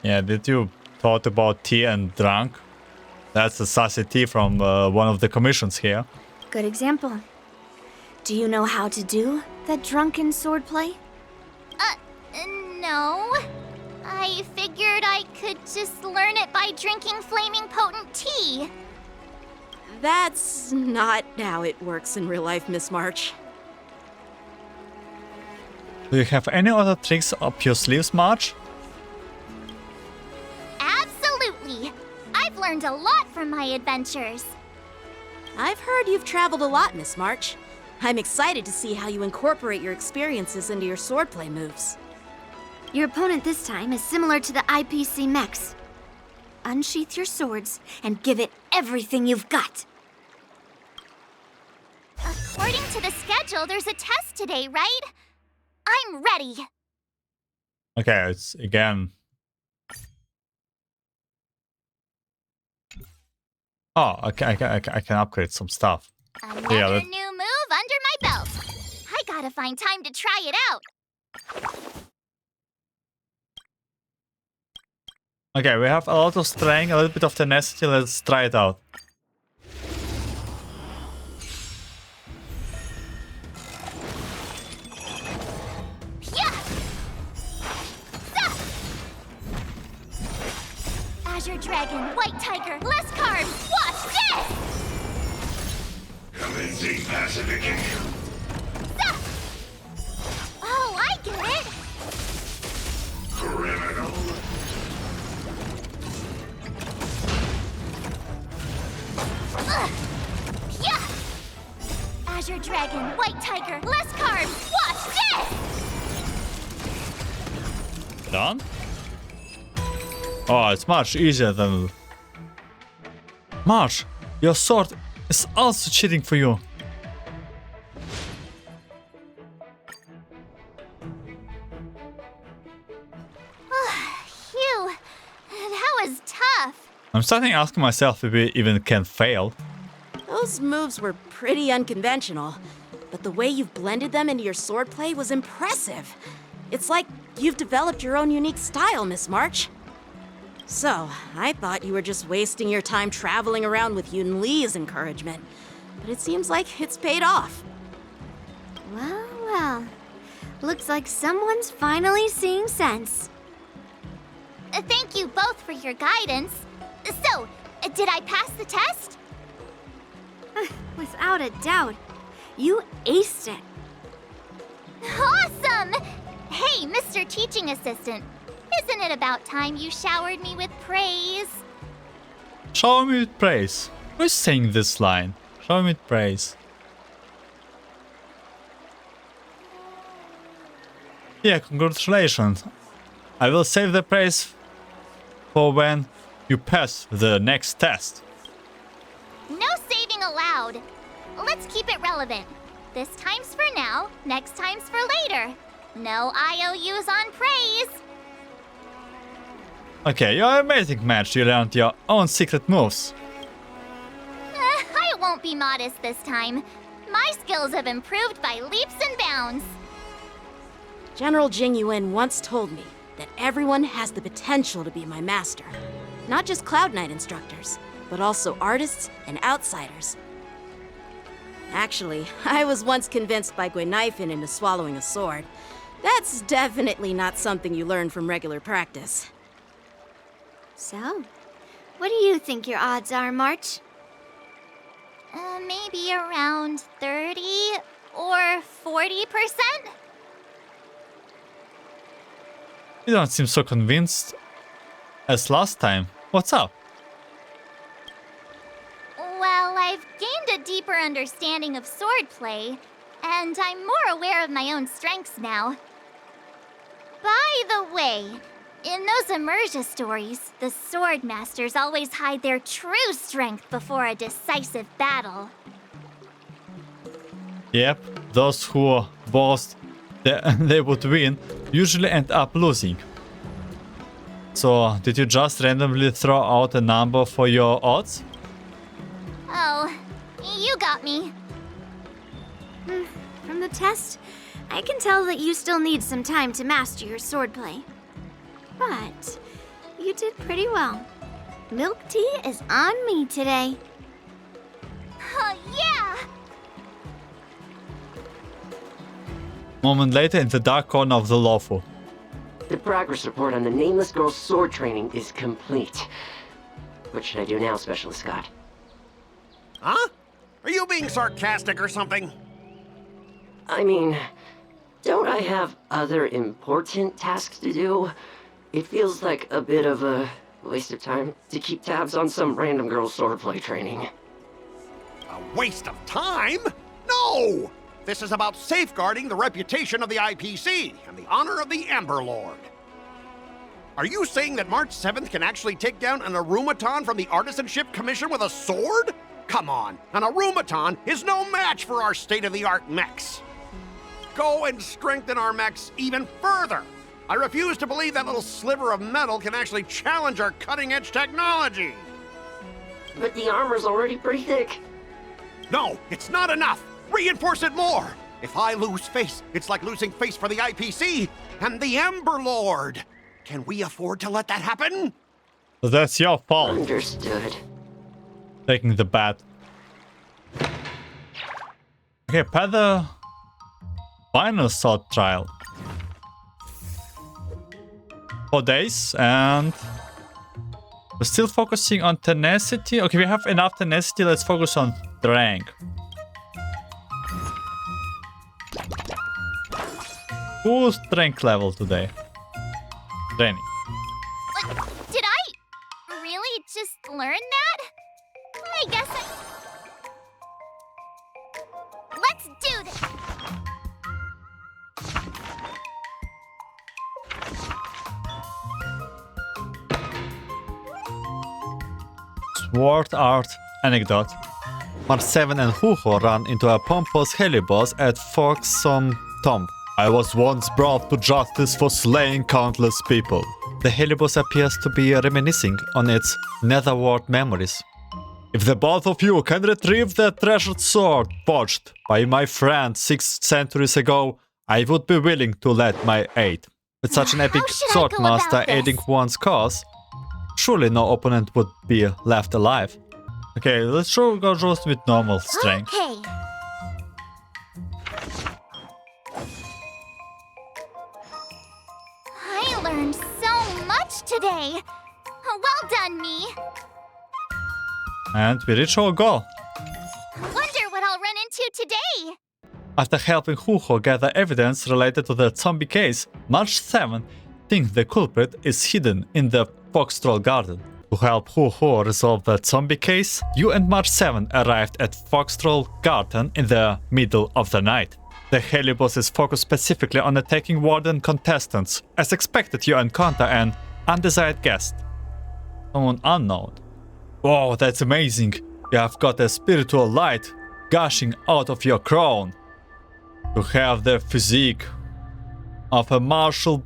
Yeah, did you thought about tea and drunk? That's a sassy tea from one of the commissions here. Good example. Do you know how to do the drunken swordplay? No. I figured I could just learn it by drinking flaming potent tea. That's not how it works in real life, Miss March. Do you have any other tricks up your sleeves, March? Absolutely. I've learned a lot from my adventures. I've heard you've traveled a lot, Miss March. I'm excited to see how you incorporate your experiences into your swordplay moves. Your opponent this time is similar to the IPC mechs. Unsheath your swords and give it everything you've got. According to the schedule, there's a test today, right? I'm ready. Okay, it's again. Oh, okay, I can upgrade some stuff. Another Yeah, new move under my belt. I gotta find time to try it out. Okay, we have a lot of strength, a little bit of tenacity. Let's try it out. Yeah! Azure Dragon, White Tiger, less carbs, watch this! Commencing pacification. Oh, I get it! Criminal. Yeah! Azure Dragon, White Tiger, less carbs, watch this! Done? Oh, it's much easier than... March, your sword is also cheating for you. Phew, that was tough. I'm starting asking myself if we even can fail. Those moves were pretty unconventional, but the way you've blended them into your swordplay was impressive. It's like you've developed your own unique style, Miss March. So, I thought you were just wasting your time traveling around with Yunli's encouragement, but it seems like it's paid off. Well, well. Looks like someone's finally seeing sense. Thank you both for your guidance. So, did I pass the test? Without a doubt. You aced it. Awesome! Hey, Mr. Teaching Assistant, isn't it about time you showered me with praise? Shower me with praise. Who's saying this line? Shower me with praise. Yeah, congratulations. I will save the praise for when you pass the next test. No saving allowed. Let's keep it relevant. This time's for now, next time's for later. No IOUs on praise. Okay, you're an amazing match. You learned your own secret moves. I won't be modest this time. My skills have improved by leaps and bounds. General Jingyuan once told me that everyone has the potential to be my master. Not just Cloud Knight instructors, but also artists and outsiders. Actually, I was once convinced by Guinifin into swallowing a sword. That's definitely not something you learn from regular practice. So, what do you think your odds are, March? Maybe around 30 or 40%? You don't seem so convinced as last time. What's up? Well, I've gained a deeper understanding of swordplay, and I'm more aware of my own strengths now. By the way, in those Emerja stories, the sword masters always hide their true strength before a decisive battle. Yep, those who boast that they would win usually end up losing. So, did you just randomly throw out a number for your odds? Oh, you got me. From the test, I can tell that you still need some time to master your swordplay. But you did pretty well. Milk tea is on me today. Yeah! Moment later in the dark corner of the Lawful. The progress report on the nameless girl's sword training is complete. What should I do now, Specialist Scott? Huh? Are you being sarcastic or something? I mean, don't I have other important tasks to do? It feels like a bit of a waste of time to keep tabs on some random girl's swordplay training. A waste of time? No! This is about safeguarding the reputation of the IPC and the honor of the Amber Lord. Are you saying that March 7th can actually take down an Arumaton from the Artisanship Commission with a sword? Come on, an Arumaton is no match for our state-of-the-art mechs. Go and strengthen our mechs even further. I refuse to believe that little sliver of metal can actually challenge our cutting-edge technology. But the armor's already pretty thick. No, it's not enough. Reinforce it more. If I lose face, it's like losing face for the IPC and the Ember Lord. Can we afford to let that happen? That's your fault. Understood. Taking the bat. Okay, pay the final sword trial. 4 days, and we're still focusing on tenacity. Okay, we have enough tenacity. Let's focus on strength. Full strength level today. Training. Did I really just learn that? I guess Let's do this! Sword art anecdote. March 7 and Huohuo ran into a pompous heliboss at Foxhome Tomb. I was once brought to justice for slaying countless people. The heliboss appears to be reminiscing on its netherworld memories. If the both of you can retrieve the treasured sword forged by my friend 6 centuries ago, I would be willing to lend my aid. With such an epic should I go swordmaster about this? aiding one's cause, surely no opponent would be left alive. Okay, let's go just with normal strength. Okay. I learned so much today. Well done, me. And we reach our goal. Wonder what I'll run into today. After helping Huohuo gather evidence related to the zombie case, March 7 thinks the culprit is hidden in the Foxtroll Garden. To help Huohuo resolve the zombie case, you and March 7 arrived at Foxtroll Garden in the middle of the night. The heliboss is focused specifically on attacking Warden contestants. As expected, you encounter an undesired guest. Someone unknown. Whoa, that's amazing. You have got a spiritual light gushing out of your crown. You have the physique of a martial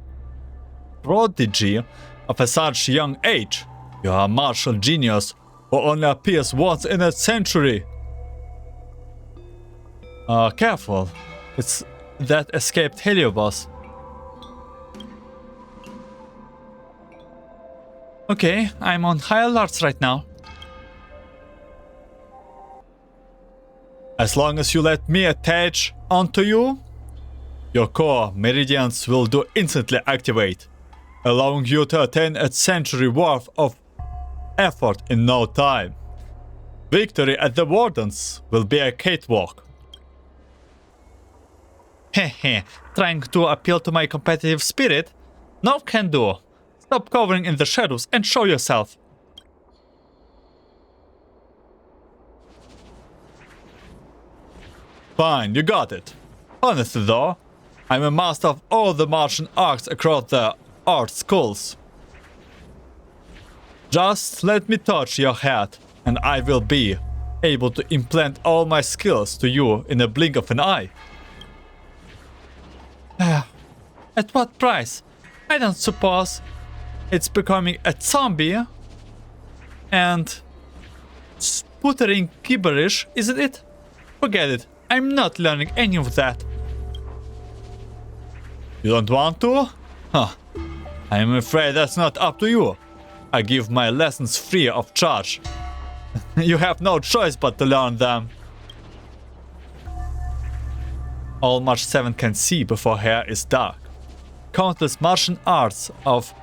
prodigy of a such young age. You are a martial genius who only appears once in a century. Careful. It's that escaped heliobus. Okay, I'm on high alerts right now. As long as you let me attach onto you, your core meridians will do instantly activate, allowing you to attain a century worth of effort in no time. Victory at the Wardance will be a cakewalk. Hehe, trying to appeal to my competitive spirit? No can do. Stop covering in the shadows and show yourself. Fine, you got it. Honestly though, I'm a master of all the martial arts across the art schools. Just let me touch your head, and I will be able to implant all my skills to you in a blink of an eye. At what price? I don't suppose it's becoming a zombie and sputtering gibberish, isn't it? Forget it. I'm not learning any of that. You don't want to? Huh. I'm afraid that's not up to you. I give my lessons free of charge. You have no choice but to learn them. All March 7 can see before hair is dark. Countless martial arts of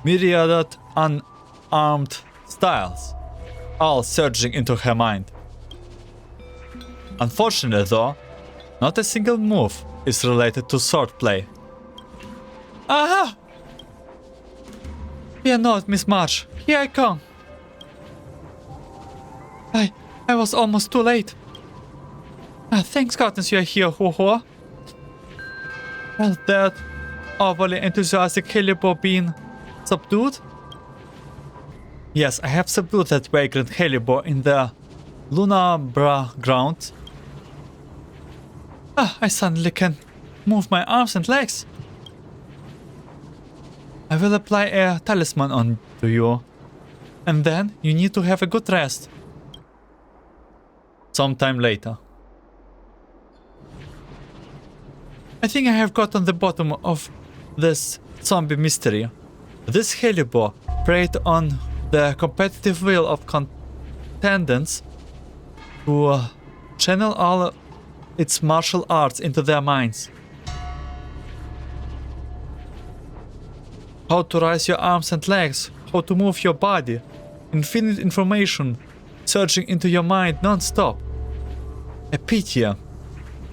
myriad unarmed styles, all surging into her mind. Unfortunately though, not a single move is related to swordplay. Aha! Fear not, Miss March. Here I come. I was almost too late. Thanks goodness you are here, Huohuo. Has that overly enthusiastic Hellebore been subdued? Yes, I have subdued that vagrant Hellebore in the Lunabra ground. I suddenly can move my arms and legs. I will apply a talisman on to you, and then you need to have a good rest. Sometime later. I think I have got on the bottom of this zombie mystery. This Hellebore preyed on the competitive will of contendants to channel all its martial arts into their minds. How to raise your arms and legs, how to move your body, infinite information surging into your mind non-stop. A pity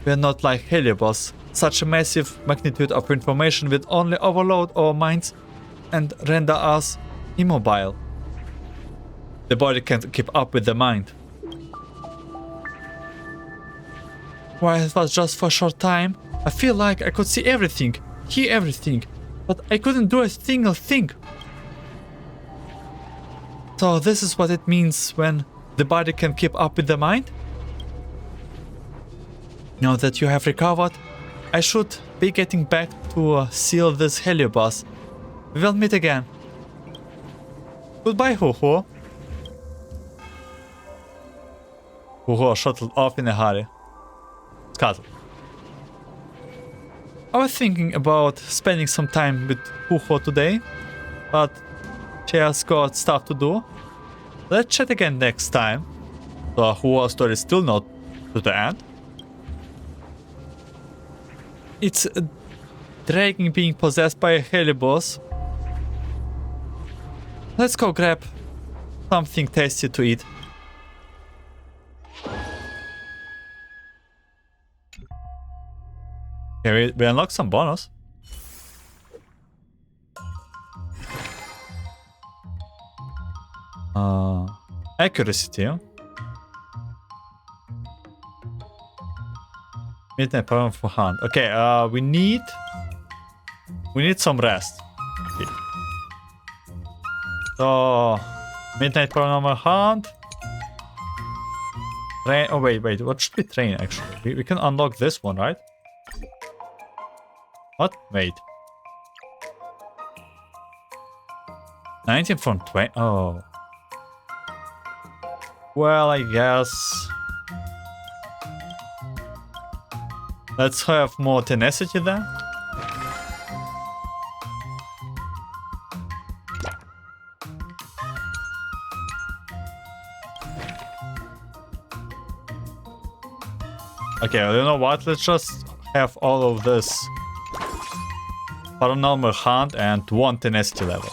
we're not like Hellebores. Such a massive magnitude of information will only overload our minds and render us immobile. The body can't keep up with the mind. While it was just for a short time, I feel like I could see everything, hear everything, but I couldn't do a single thing. So this is what it means when the body can keep up with the mind? Now that you have recovered, I should be getting back to seal this Heliobus. We will meet again. Goodbye, Huohuo. Huohuo shuttled off in a hurry. Scuttle. I was thinking about spending some time with Huohuo today, but she has got stuff to do. Let's chat again next time. The Huohuo story is still not to the end. It's a dragon being possessed by a Hellebore. Let's go grab something tasty to eat. Okay, we unlock some bonus. Accuracy too. Midnight program for hand. Okay, we need some rest. Okay. So midnight paranormal hunt. Train. Oh wait, what should we train actually? We can unlock this one, right? What? Wait. 19 from 20. Oh. Well, I guess. Let's have more tenacity then. Okay, you know what? Let's just have all of this paranormal hunt and one tenacity level.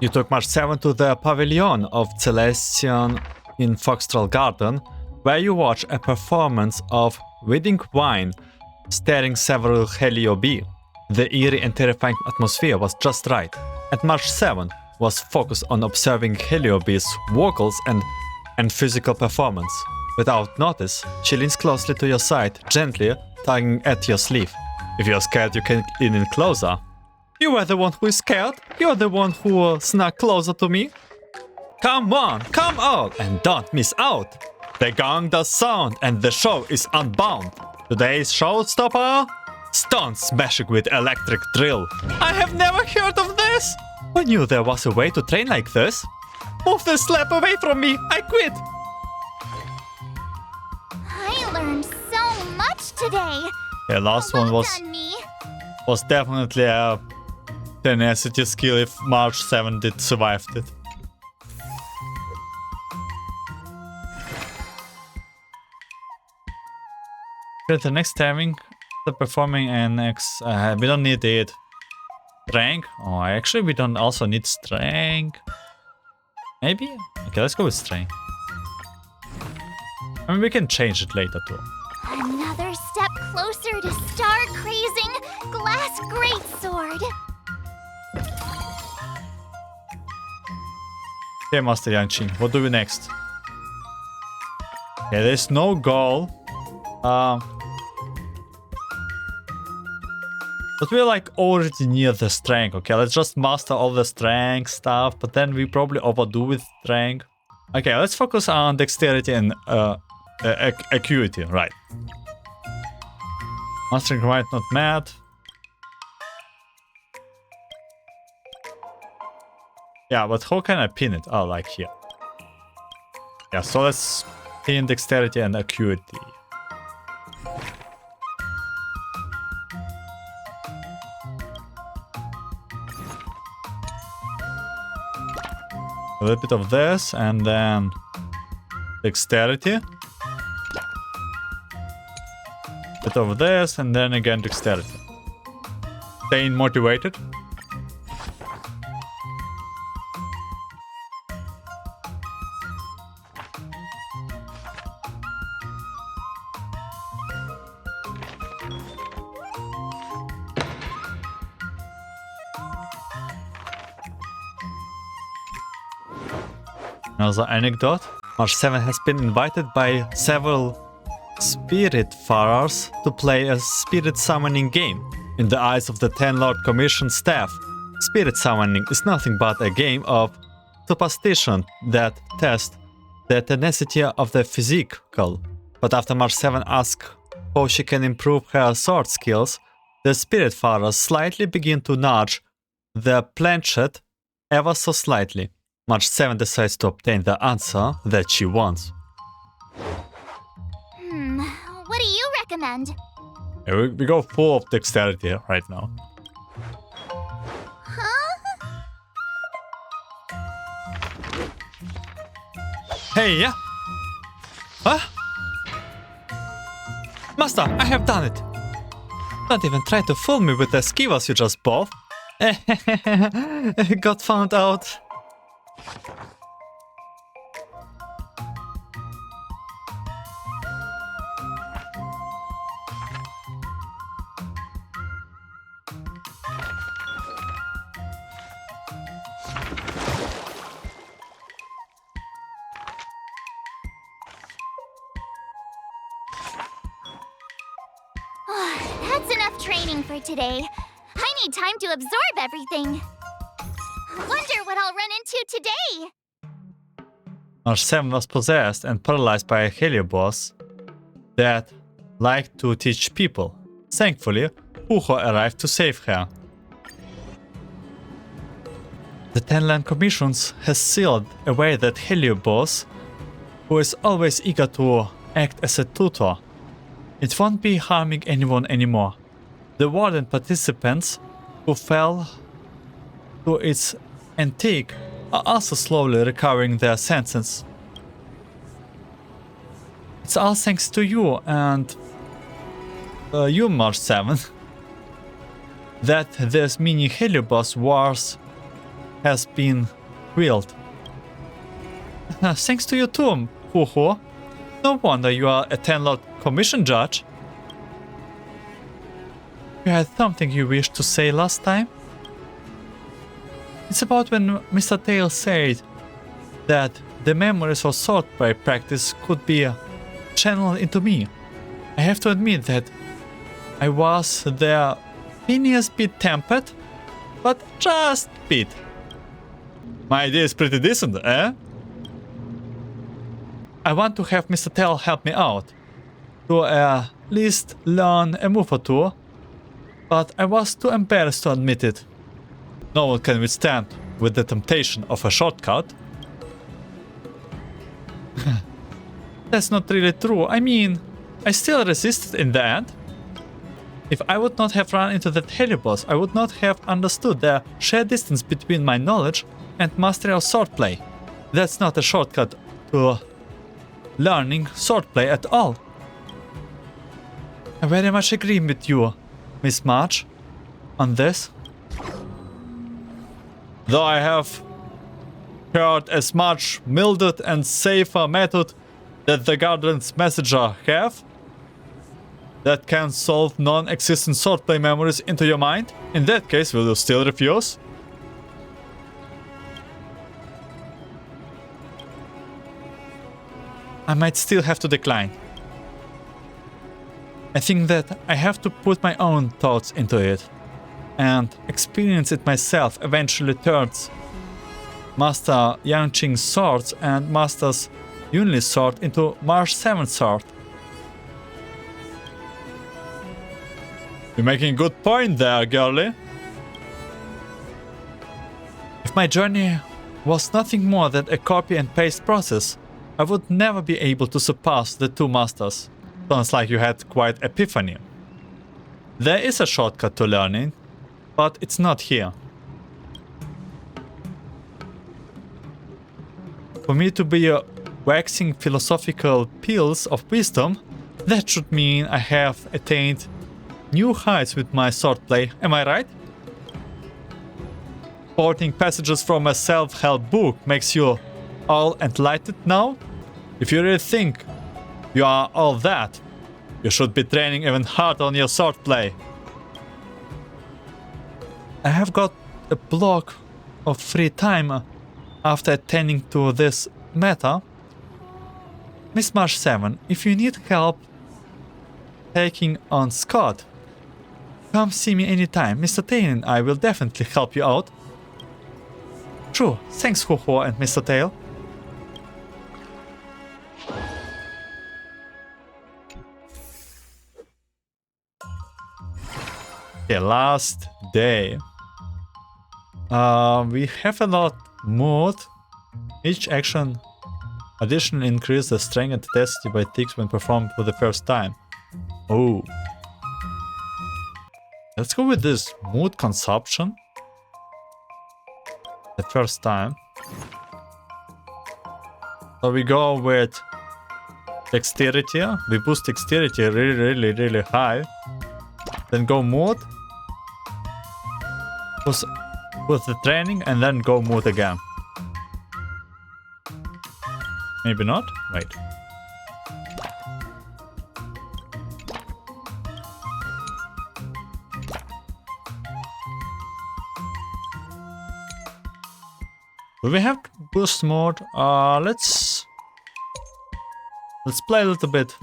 You took March 7 to the pavilion of Celestion in Foxtrot Garden, where you watched a performance of Wedding Wine starring several Heliobi. The eerie and terrifying atmosphere was just right, and March 7 was focused on observing Heliobi's vocals and physical performance. Without notice, she leans closely to your side, gently tugging at your sleeve. If you're scared, you can lean in closer. You were the one who is scared. You're the one who snuck closer to me. Come on, come out, and don't miss out. The gong does sound, and the show is unbound. Today's showstopper? Stone smashing with electric drill. I have never heard of this. Who knew there was a way to train like this? Move the slap away from me. I quit. I learned so much today. The last Well one was done, me. definitely a tenacity skill if March 7 did survived it. The next timing, the performing and next, we don't need it. Strength? Oh, actually we don't also need strength. Maybe? Okay, let's go with strength. I mean, we can change it later too. Another step closer to star-crazing glass greatsword. Okay, Master Yanqing, what do we next? Okay, there's no goal. But we're like already near the strength. Okay, let's just master all the strength stuff, but then we probably overdo with strength. Okay, let's focus on dexterity and acuity, right. Mastering right, not mad. Yeah, but how can I pin it? Oh, like here. Yeah, so let's pin dexterity and acuity. A little bit of this, and then dexterity. Bit of this, and then again dexterity. Staying motivated. Another anecdote. March 7 has been invited by several Spiritfarers to play a spirit summoning game. In the eyes of the 10 Lord Commission staff, spirit summoning is nothing but a game of superstition that tests the tenacity of the physical. But after March 7 asks how she can improve her sword skills, the Spiritfarers slightly begin to nudge the planchette ever so slightly. March 7 decides to obtain the answer that she wants. What do you recommend? Yeah, we go full of dexterity right now. Huh? Hey, yeah? Huh? Master, I have done it! Don't even try to fool me with the skivers you just bought. Got found out. That's enough training for today. I need time to absorb everything. Wonder what I'll run into today. March 7 was possessed and paralyzed by a Heliobos that liked to teach people. Thankfully, Huohuo arrived to save her. The 10 Land Commissions has sealed away that Heliobos, who is always eager to act as a tutor. It won't be harming anyone anymore. The Warden participants who fell to its antique are also slowly recovering their senses. It's all thanks to you and you, March 7, that this mini Heliobos wars has been willed. Thanks to you too, Huohuo. No wonder you are a 10-lot commission judge. You had something you wished to say last time? It's about when Mr. Tail said that the memories of swordplay practice could be channeled into me. I have to admit that I was the teeniest bit tempted, but just bit. My idea is pretty decent, eh? I want to have Mr. Tail help me out, to at least learn a move or two, but I was too embarrassed to admit it. No one can withstand with the temptation of a shortcut. That's not really true. I mean, I still resisted in the end. If I would not have run into that heliboss, I would not have understood the shared distance between my knowledge and mastery of swordplay. That's not a shortcut to learning swordplay at all. I very much agree with you, Miss March, on this. Though I have heard as much mildewed and safer method that the Guardian's Messenger have, that can solve non-existent swordplay memories into your mind. In that case, will you still refuse? I might still have to decline. I think that I have to put my own thoughts into it and experience it myself eventually turns Master Yanqing's swords and Master's Yunli's sword into March 7th sword. You're making a good point there, girlie. If my journey was nothing more than a copy and paste process, I would never be able to surpass the two masters. Sounds like you had quite epiphany. There is a shortcut to learning, but it's not here. For me to be waxing philosophical pills of wisdom, that should mean I have attained new heights with my swordplay, am I right? Quoting passages from a self-help book makes you all enlightened now? If you really think you are all that, you should be training even harder on your swordplay. I have got a block of free time after attending to this matter. Miss March 7, if you need help taking on Skott, come see me anytime. Mr. Tail and I will definitely help you out. True, thanks Huohuo and Mr. Tail. Okay, last day. We have a lot mood. Each action additionally increases the strength and intensity by ticks when performed for the first time. Oh. Let's go with this mood consumption. The first time. So we go with dexterity. We boost dexterity really high. Then go mood. With the training and then go mood again. Maybe not? Wait. Do we have boost mode? Let's play a little bit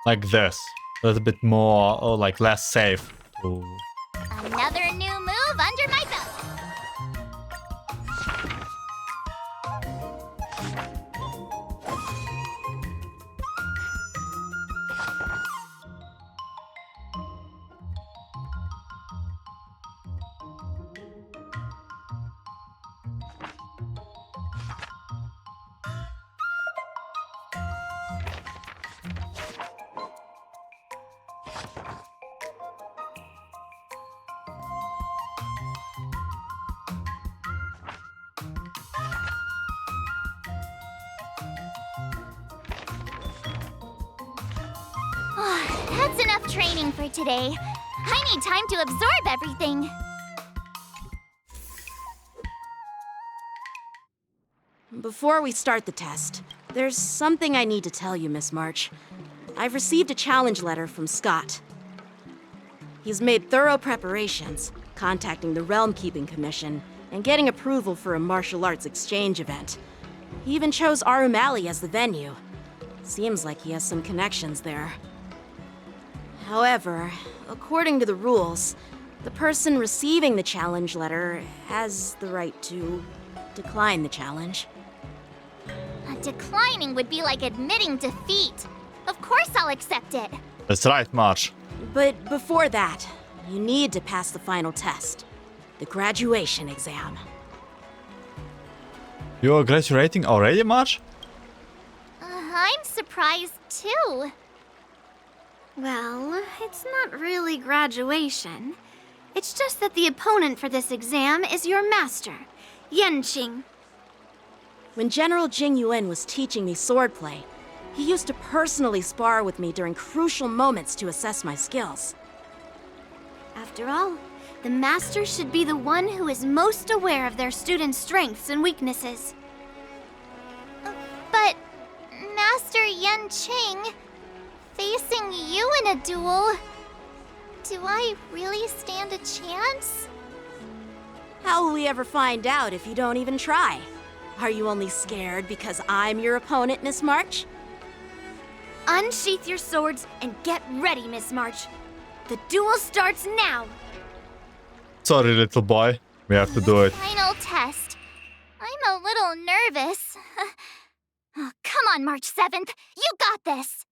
like this. A little bit more, or like less safe. Another new move under my belt. That's enough training for today. I need time to absorb everything. Before we start the test, there's something I need to tell you, Miss March. I've received a challenge letter from Skott. He's made thorough preparations, contacting the Realm Keeping Commission and getting approval for a martial arts exchange event. He even chose Arumali as the venue. Seems like he has some connections there. However, according to the rules, the person receiving the challenge letter has the right to decline the challenge. Declining would be like admitting defeat. Of course I'll accept it. That's right, March. But before that, you need to pass the final test, the graduation exam. You're graduating already, March? I'm surprised too. Well, it's not really graduation. It's just that the opponent for this exam is your master, Yanqing. When General Jing Yuan was teaching me swordplay, he used to personally spar with me during crucial moments to assess my skills. After all, the master should be the one who is most aware of their students' strengths and weaknesses. But, Master Yanqing, facing you in a duel, do I really stand a chance? How will we ever find out if you don't even try? Are you only scared because I'm your opponent, Miss March? Unsheath your swords and get ready, Miss March. The duel starts now! Sorry, little boy. We have to do it. Final test. I'm a little nervous. Oh, come on, March 7th. You got this!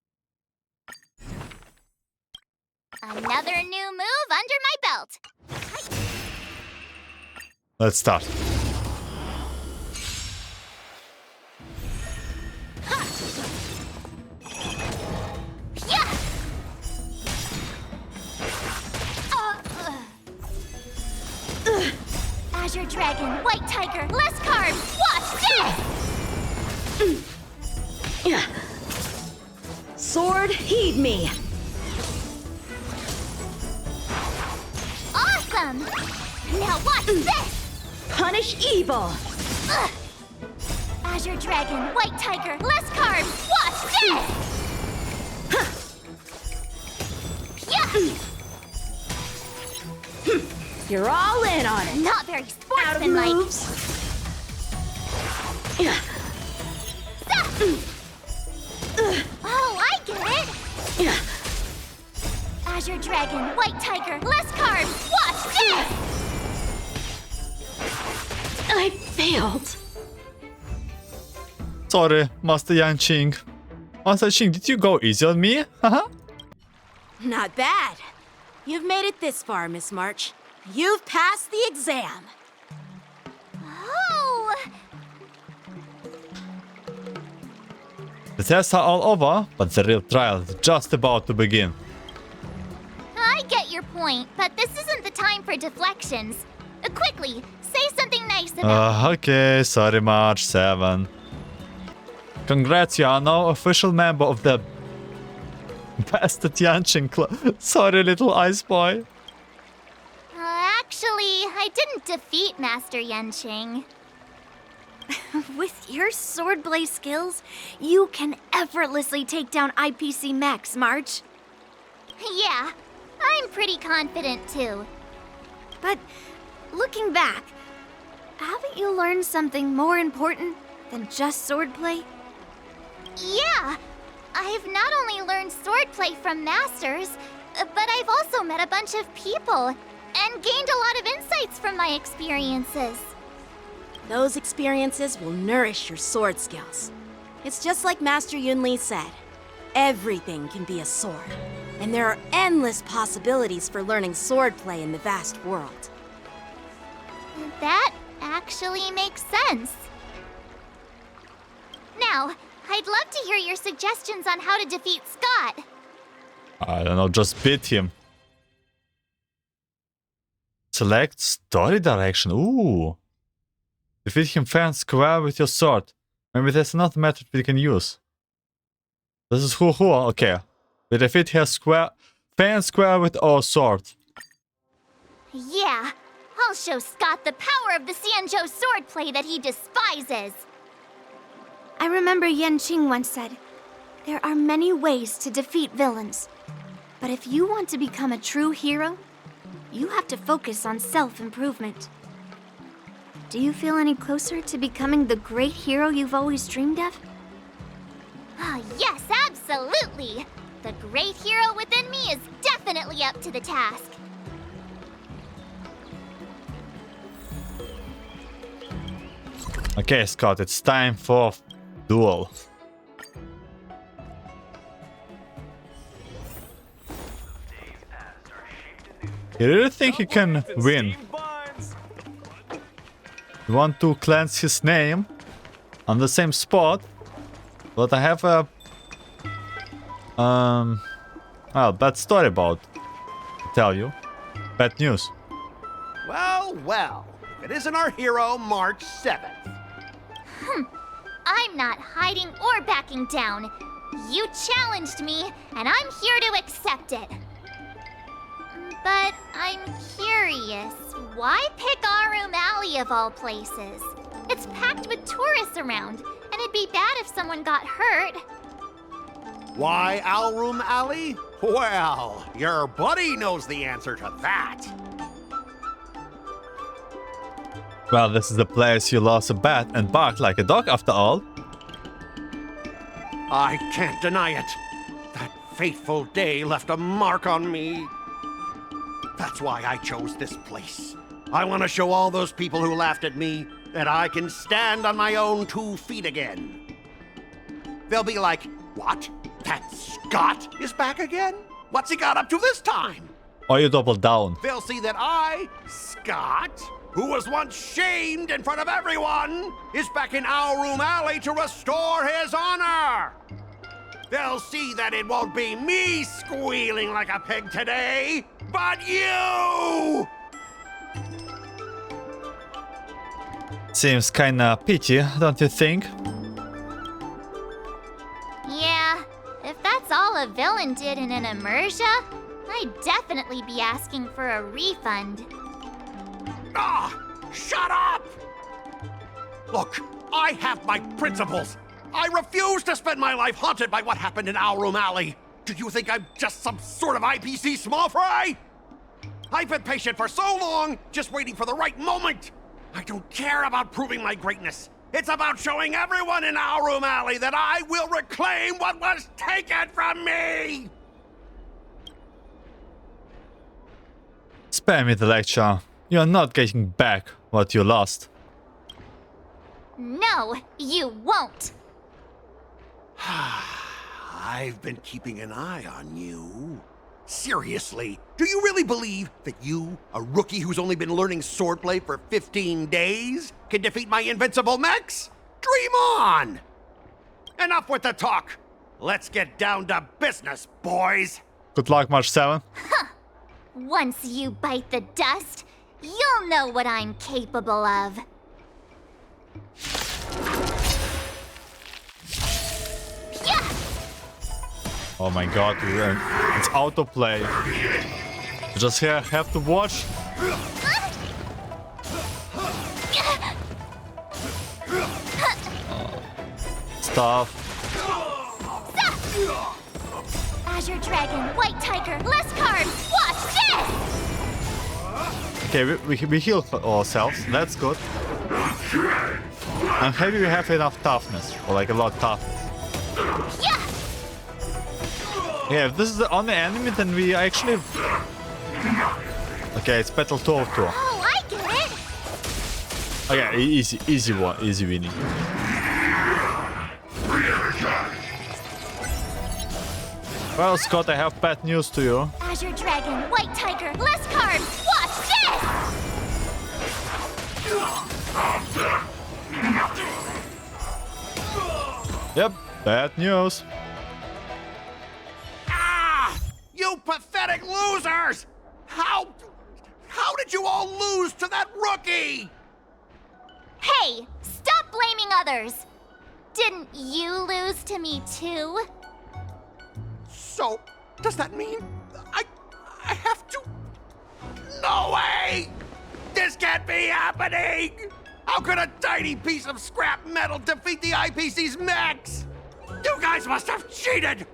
Another new move under my belt. Let's start. Yeah! Azure Dragon, White Tiger, less carbs. Watch this! Sword, heed me! Awesome! Now watch this! Punish evil! Azure Dragon, White Tiger, less carbs. Watch this! Yeah! You're all in on it! Not very Out of sportsmanlike. moves! Oh, I get it! Azure Dragon, White Tiger, less carbs. Watch this! I failed. Sorry, Master Yanqing. Master Yanqing, did you go easy on me? Haha. Not bad. You've made it this far, Miss March. You've passed the exam. Oh! The tests are all over, but the real trial is just about to begin. I get your point, but this isn't the time for deflections. Quickly, say something nice about Okay, sorry, March 7. Congrats, you are now official member of the Bastard Yanqing Club. Sorry, little ice boy. Actually, I didn't defeat Master Yanqing. With your swordplay skills, you can effortlessly take down IPC Max, March. Yeah, I'm pretty confident too. But looking back, haven't you learned something more important than just swordplay? Yeah, I've not only learned swordplay from masters, but I've also met a bunch of people and gained a lot of insights from my experiences. Those experiences will nourish your sword skills. It's just like Master Yunli said. Everything can be a sword, and there are endless possibilities for learning swordplay in the vast world. That actually makes sense. Now, I'd love to hear your suggestions on how to defeat Skott. I don't know, just beat him. Select story direction. Ooh. Defeat him fair and square with your sword. Maybe there's another method we can use. This is Huohuos. Okay. We defeat her square, fair and square with our sword. Yeah, I'll show Skott the power of the Xianzhou swordplay that he despises. I remember Yanqing once said, there are many ways to defeat villains. But if you want to become a true hero, you have to focus on self-improvement. Do you feel any closer to becoming the great hero you've always dreamed of? Oh, yes, absolutely! The great hero within me is definitely up to the task. Okay, Scott, it's time for duel. You really think you can win? You want to cleanse his name on the same spot? But I have a well, bad story about to tell you. Bad news. Well, well. If it isn't our hero, March 7th. I'm not hiding or backing down. You challenged me, and I'm here to accept it. But I'm curious, why pick Arum Alley of all places? It's packed with tourists around, and it'd be bad if someone got hurt. Why Alroom Alley? Well, your buddy knows the answer to that. Well, this is the place you lost a bat and barked like a dog after all. I can't deny it. That fateful day left a mark on me. That's why I chose this place. I want to show all those people who laughed at me that I can stand on my own 2 feet again. They'll be like, what? That Skott is back again? What's he got up to this time? Or you double down. They'll see that I, Skott, who was once shamed in front of everyone, is back in Alroom Alley to restore his honor. They'll see that it won't be me squealing like a pig today, but you! Seems kinda pity, don't you think? Yeah, if that's all a villain did in an immersia, I'd definitely be asking for a refund. Ah! Shut up! Look, I have my principles. I refuse to spend my life haunted by what happened in Alroom Alley. Do you think I'm just some sort of IPC small fry? I've been patient for so long, just waiting for the right moment. I don't care about proving my greatness. It's about showing everyone in Alroom Alley that I will reclaim what was taken from me! Spare me the lecture. You're not getting back what you lost. No, you won't. I've been keeping an eye on you. Seriously, do you really believe that you, a rookie who's only been learning swordplay for 15 days, can defeat my invincible mechs? Dream on! Enough with the talk. Let's get down to business, boys. Good luck, March 7. Once you bite the dust, you'll know what I'm capable of. Yeah! Oh my god, it's autoplay. You just here have to watch. Stuff. Azure Dragon, White Tiger, less cards, watch this! Okay, we heal ourselves, that's good. I'm happy we have enough toughness, or like a lot of toughness. Yeah! Yeah, if this is the only enemy, then we actually... Okay, it's battle 2 of 2. Oh, I get it! Okay, easy one, easy winning. Well, Scott, I have bad news to you. Azure Dragon, White Tiger, less cards, watch this! Yep, bad news. Ah! You pathetic losers! How did you all lose to that rookie? Hey, stop blaming others! Didn't you lose to me too? So, does that mean I have to... No way! This can't be happening! How could a tiny piece of scrap metal defeat the IPC's mechs? You guys must have cheated!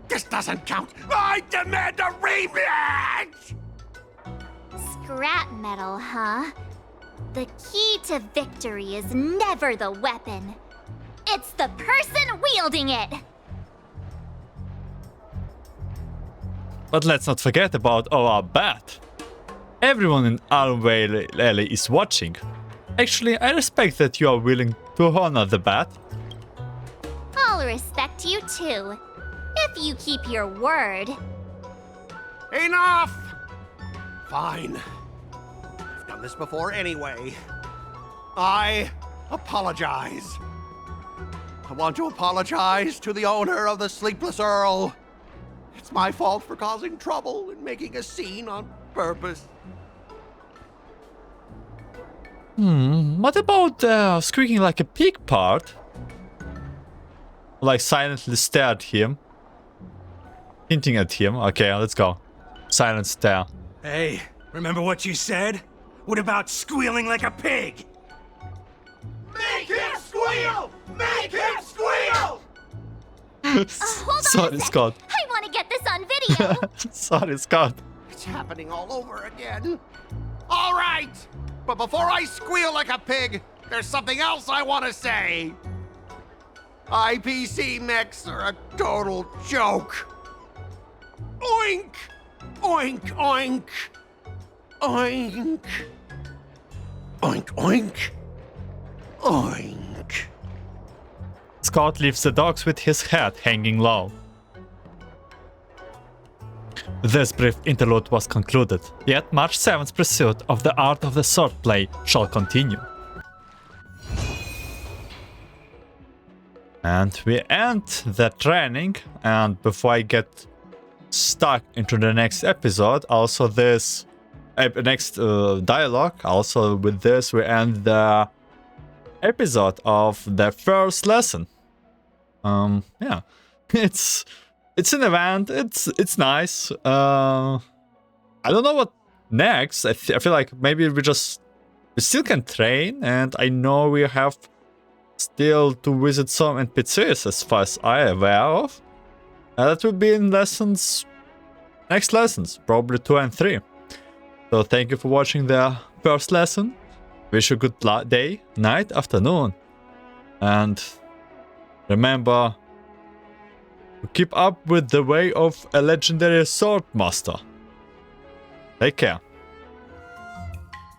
This doesn't count! I demand a rematch! Scrap metal, huh? The key to victory is never the weapon. It's the person wielding it! But let's not forget about our bat. Everyone in Alley is watching. Actually, I respect that you are willing to honor the bat. I'll respect you too, if you keep your word. Enough! Fine. I've done this before anyway. I apologize. I want to apologize to the owner of the Sleepless Earl. It's my fault for causing trouble and making a scene on purpose. What about squeaking like a pig part? Like silently stare at him. Hinting at him. Okay, let's go. Silent stare. Hey, remember what you said? What about squealing like a pig? Make him squeal! Make him squeal! Hold on Sorry, a sec. Scott. I want to get this on video. Sorry, Scott. It's happening all over again. All right! But before I squeal like a pig, there's something else I want to say. IPC mechs are a total joke. Oink! Oink, oink! Oink! Oink, oink! Oink! Scott leaves the dogs with his head hanging low. This brief interlude was concluded, yet March 7th pursuit of the art of the swordplay shall continue. And we end the training, and before I get stuck into the next episode, also this next dialogue, also with this we end the episode of the first lesson. Yeah, it's an event. It's nice. I don't know what next. I feel like maybe we still can train, and I know we have still to visit some NPCs as far as I am aware of. That will be in next lessons, probably 2 and 3. So thank you for watching the first lesson. Wish you a good day, night, afternoon. And remember to keep up with the way of a legendary sword master. Take care.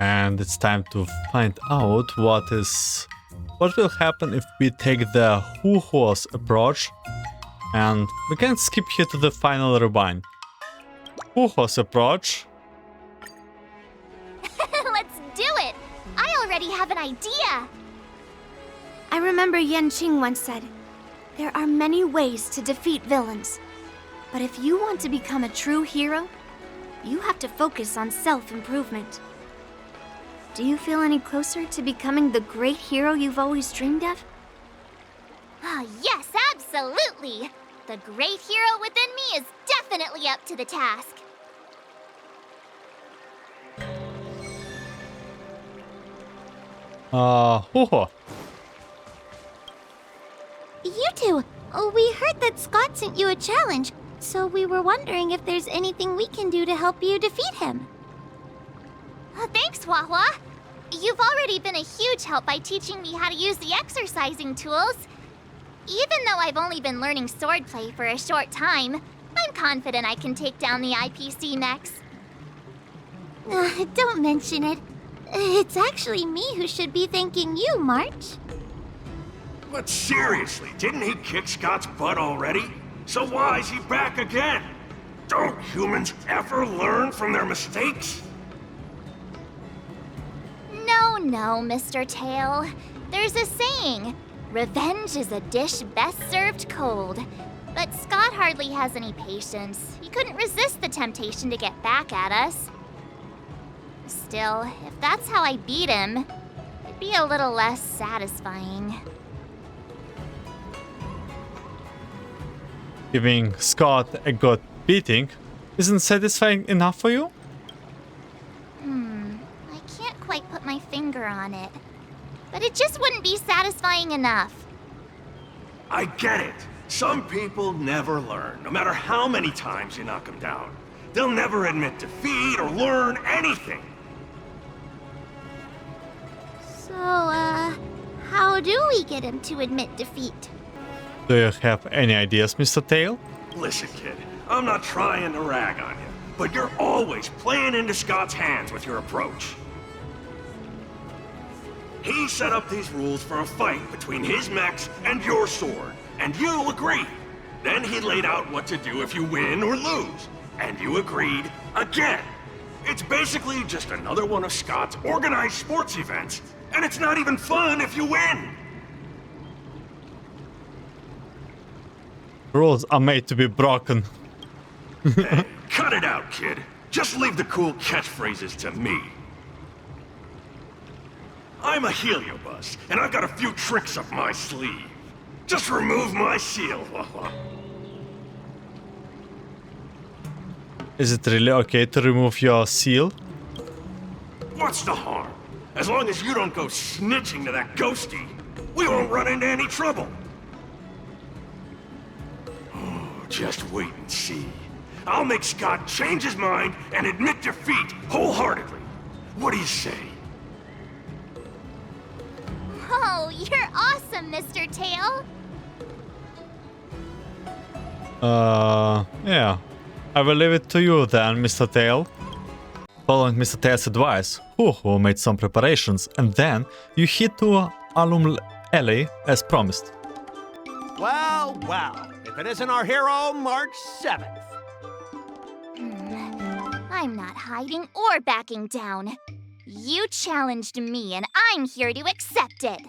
And it's time to find out what will happen if we take the Huohuos approach. And we can skip here to the final rewind. Huohuos approach. Let's do it! I already have an idea! I remember Yanqing once said, there are many ways to defeat villains. But if you want to become a true hero, you have to focus on self-improvement. Do you feel any closer to becoming the great hero you've always dreamed of? Ah, yes, absolutely! The great hero within me is definitely up to the task. Huohuo. You two, we heard that Scott sent you a challenge, so we were wondering if there's anything we can do to help you defeat him. Thanks, Huohuo. You've already been a huge help by teaching me how to use the exercising tools. Even though I've only been learning swordplay for a short time, I'm confident I can take down the IPC mechs. Don't mention it. It's actually me who should be thanking you, March. But seriously, didn't he kick Scott's butt already? So why is he back again? Don't humans ever learn from their mistakes? No, Mr. Tail. There's a saying, revenge is a dish best served cold. But Scott hardly has any patience. He couldn't resist the temptation to get back at us. Still, if that's how I beat him, it'd be a little less satisfying. Giving Scott a good beating isn't satisfying enough for you? I can't quite put my finger on it. but it just wouldn't be satisfying enough. I get it. Some people never learn, no matter how many times you knock them down. They'll never admit defeat or learn anything. So, how do we get him to admit defeat? Do you have any ideas, Mr. Tail? Listen, kid, I'm not trying to rag on you, but you're always playing into Scott's hands with your approach. He set up these rules for a fight between his mechs and your sword, and you agreed. Then he laid out what to do if you win or lose, and you agreed again. It's basically just another one of Scott's organized sports events, and it's not even fun if you win. Rules are made to be broken. Hey, cut it out, kid. Just leave the cool catchphrases to me. I'm a Heliobus, and I've got a few tricks up my sleeve. Just remove my seal. Is it really okay to remove your seal? What's the harm? As long as you don't go snitching to that ghosty, we won't run into any trouble. Oh, just wait and see. I'll make Scott change his mind and admit defeat wholeheartedly. What do you say? Oh, you're awesome, Mr. Tail. Yeah. I will leave it to you then, Mr. Tail. Following Mr. Tail's advice, Huohuo made some preparations, and then you head to Alum Alley as promised. Well, well, if it isn't our hero, March 7th. I'm not hiding or backing down. You challenged me, and I'm here to accept it.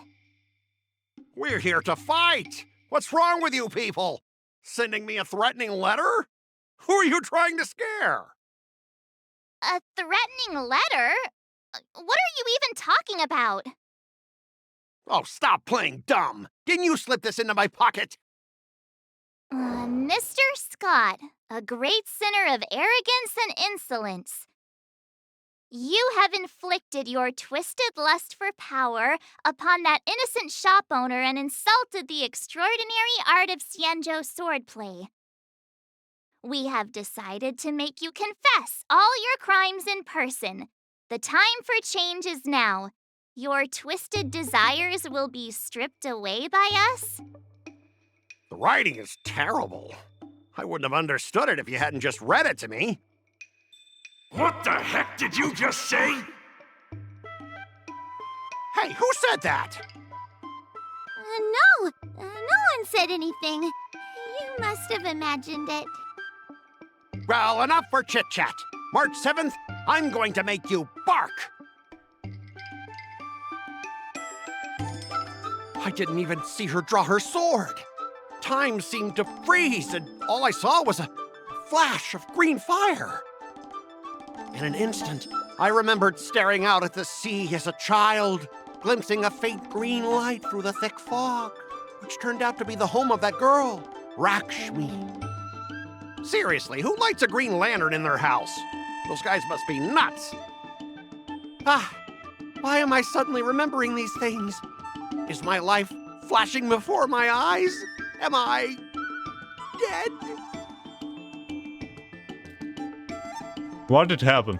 We're here to fight. What's wrong with you people? Sending me a threatening letter? Who are you trying to scare? A threatening letter? What are you even talking about? Oh, stop playing dumb. Didn't you slip this into my pocket? Mr. Skott, a great sinner of arrogance and insolence. You have inflicted your twisted lust for power upon that innocent shop owner and insulted the extraordinary art of Xianzhou swordplay. We have decided to make you confess all your crimes in person. The time for change is now. Your twisted desires will be stripped away by us. The writing is terrible. I wouldn't have understood it if you hadn't just read it to me. What the heck did you just say? Hey, who said that? No one said anything. You must have imagined it. Well, enough for chit-chat. March 7th, I'm going to make you bark. I didn't even see her draw her sword. Time seemed to freeze, and all I saw was a flash of green fire. In an instant, I remembered staring out at the sea as a child, glimpsing a faint green light through the thick fog, which turned out to be the home of that girl, Rakshmi. Seriously, who lights a green lantern in their house? Those guys must be nuts. Why am I suddenly remembering these things? Is my life flashing before my eyes? Am I dead? What did happen?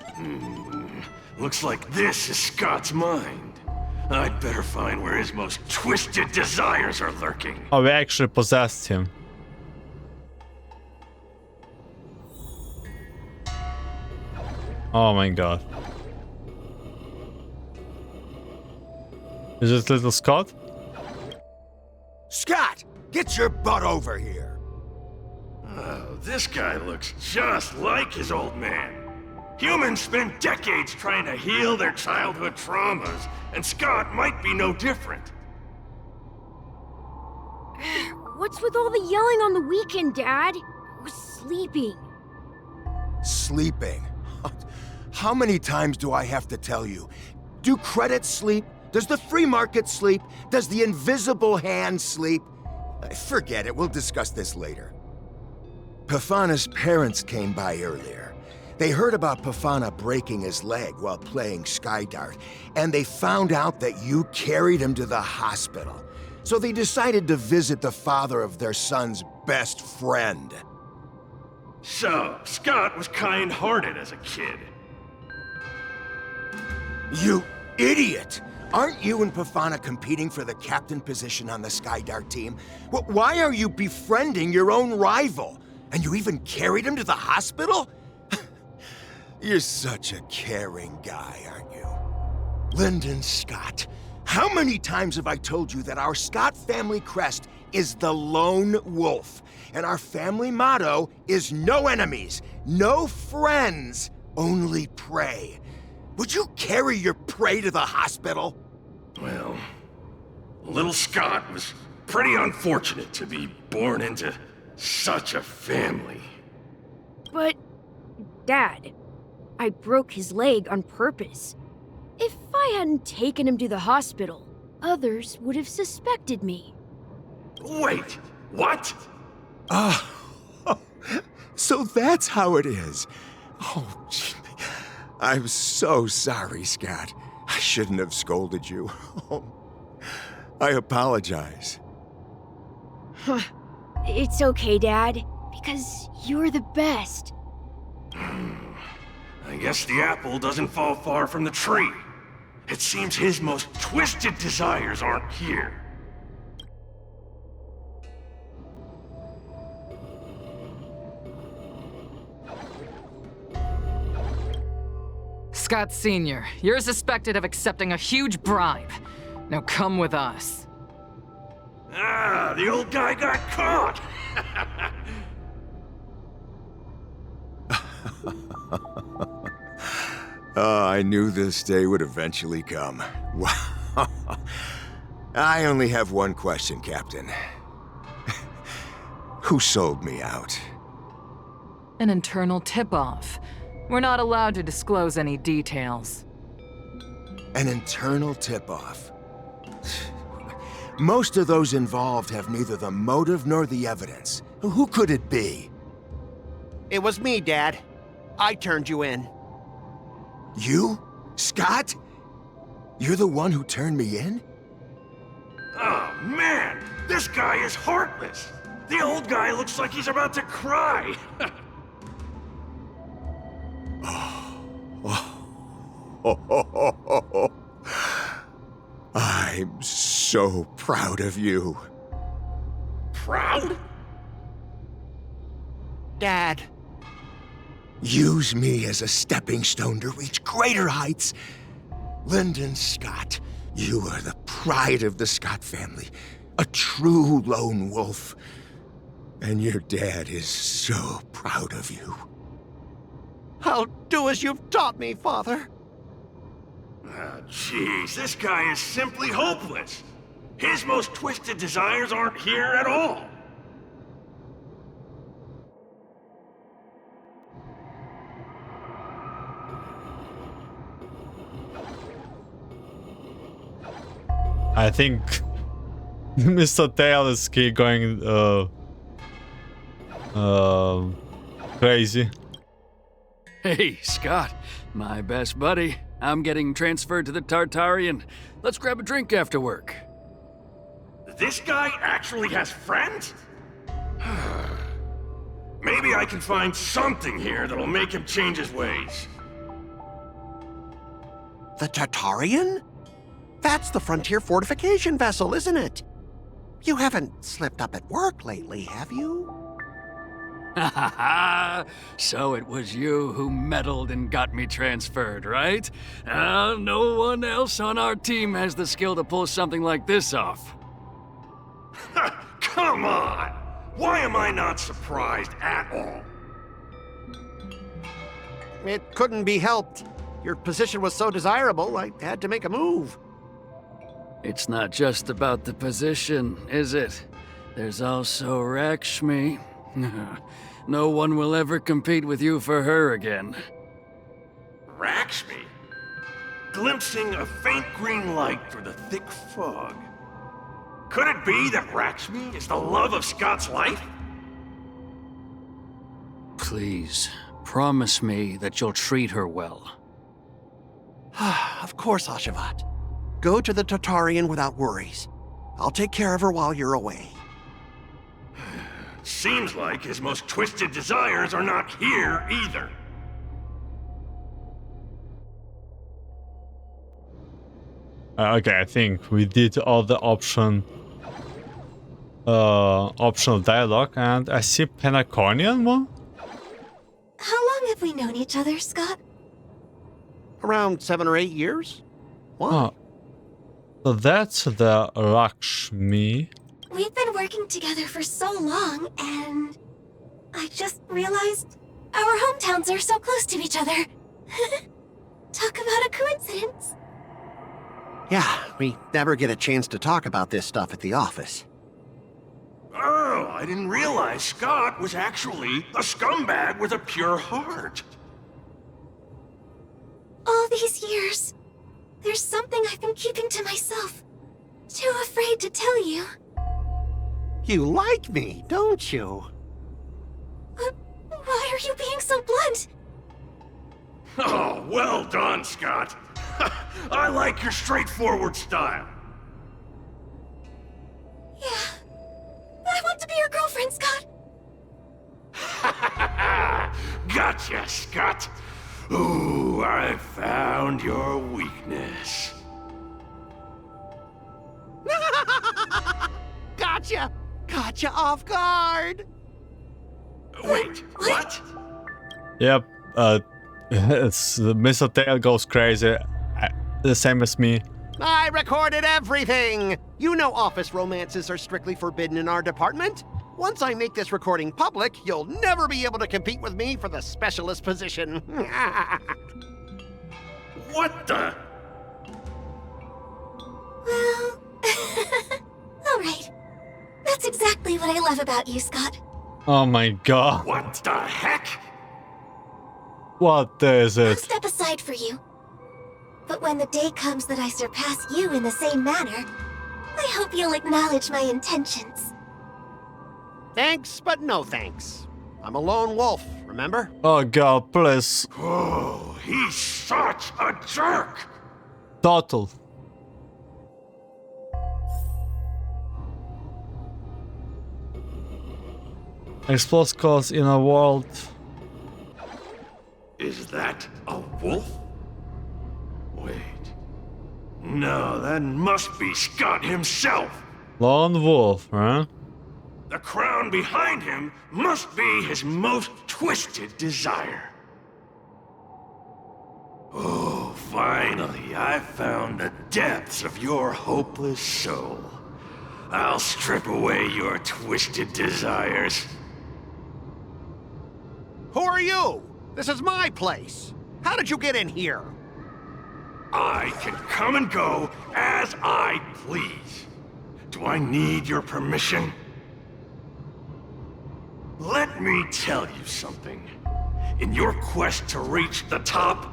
Looks like this is Scott's mind. I'd better find where his most twisted desires are lurking. Oh, we actually possessed him. Oh my god. Is it little Skott? Scott, get your butt over here. Oh, this guy looks just like his old man. Humans spend decades trying to heal their childhood traumas, and Skott might be no different. What's with all the yelling on the weekend, Dad? I was sleeping. Sleeping? How many times do I have to tell you? Do credits sleep? Does the free market sleep? Does the invisible hand sleep? Forget it, we'll discuss this later. Pafana's parents came by earlier. They heard about Pafana breaking his leg while playing Skydart, and they found out that you carried him to the hospital. So they decided to visit the father of their son's best friend. So, Scott was kind-hearted as a kid. You idiot! Aren't you and Pafana competing for the captain position on the Skydart team? Why are you befriending your own rival? And you even carried him to the hospital? You're such a caring guy, aren't you? Lyndon Scott, how many times have I told you that our Scott family crest is the Lone Wolf, and our family motto is no enemies, no friends, only prey. Would you carry your prey to the hospital? Well, little Scott was pretty unfortunate to be born into such a family. But, Dad, I broke his leg on purpose. If I hadn't taken him to the hospital, others would have suspected me. Wait, what? So that's how it is. Oh, gee. I'm so sorry, Scott. I shouldn't have scolded you. I apologize. It's okay, Dad, because you're the best. I guess the apple doesn't fall far from the tree. It seems his most twisted desires aren't here. Scott Sr., you're suspected of accepting a huge bribe. Now come with us. Ah, the old guy got caught! I knew this day would eventually come. Wow. I only have one question, Captain. Who sold me out? An internal tip-off. We're not allowed to disclose any details. An internal tip-off. Most of those involved have neither the motive nor the evidence. Who could it be? It was me, Dad. I turned you in. You? Scott? You're the one who turned me in? Oh, man! This guy is heartless! The old guy looks like he's about to cry! I'm so proud of you. Proud? Dad. Use me as a stepping stone to reach greater heights. Lyndon Scott, you are the pride of the Scott family. A true lone wolf. And your dad is so proud of you. I'll do as you've taught me, Father. Oh, jeez, this guy is simply hopeless. His most twisted desires aren't here at all. I think Mr. Tail is going crazy. Hey, Scott, my best buddy. I'm getting transferred to the Tartarian. Let's grab a drink after work. This guy actually has friends? Maybe I can find something here that'll make him change his ways. The Tartarian? That's the frontier fortification vessel, isn't it? You haven't slipped up at work lately, have you? Ha ha ha! So it was you who meddled and got me transferred, right? No one else on our team has the skill to pull something like this off. Come on! Why am I not surprised at all? It couldn't be helped. Your position was so desirable, I had to make a move. It's not just about the position, is it? There's also Rakshmi. No one will ever compete with you for her again. Rakshmi? Glimpsing a faint green light through the thick fog. Could it be that Rakshmi is the love of Scott's life? Please, promise me that you'll treat her well. Of course, Ashavat. Go to the Tartarian without worries. I'll take care of her while you're away. Seems like his most twisted desires are not here either. Okay, I think we did all the optional dialogue, and I see Penaconian one. How long have we known each other, Scott? Around 7 or 8 years? What? Oh, so that's the Lakshmi. We've been working together for so long, and I just realized our hometowns are so close to each other. Talk about a coincidence. Yeah, we never get a chance to talk about this stuff at the office. Oh, I didn't realize Scott was actually a scumbag with a pure heart. All these years, there's something I've been keeping to myself. Too afraid to tell you. You like me, don't you? Why are you being so blunt? Oh, well done, Scott. I like your straightforward style. Yeah. I want to be your girlfriend, Scott. Gotcha, Scott. Ooh, I found your weakness. Gotcha! Gotcha off guard! Wait, what? Yep, it's Mr. Tail goes crazy, the same as me. I recorded everything! You know office romances are strictly forbidden in our department. Once I make this recording public, you'll never be able to compete with me for the specialist position. What the? Well... Alright. That's exactly what I love about you, Scott. Oh my god. What the heck? What is I'll it? step aside for you. But when the day comes that I surpass you in the same manner, I hope you'll acknowledge my intentions. Thanks, but no thanks. I'm a lone wolf, remember? Oh god, please. Oh, he's such a jerk! Total. Explore Skotts in a world. Is that a wolf? Wait. No, that must be Scott himself. Lone wolf, huh? The crown behind him must be his most twisted desire. Oh, finally, I found the depths of your hopeless soul. I'll strip away your twisted desires. Who are you? This is my place. How did you get in here? I can come and go as I please. Do I need your permission? Let me tell you something. In your quest to reach the top,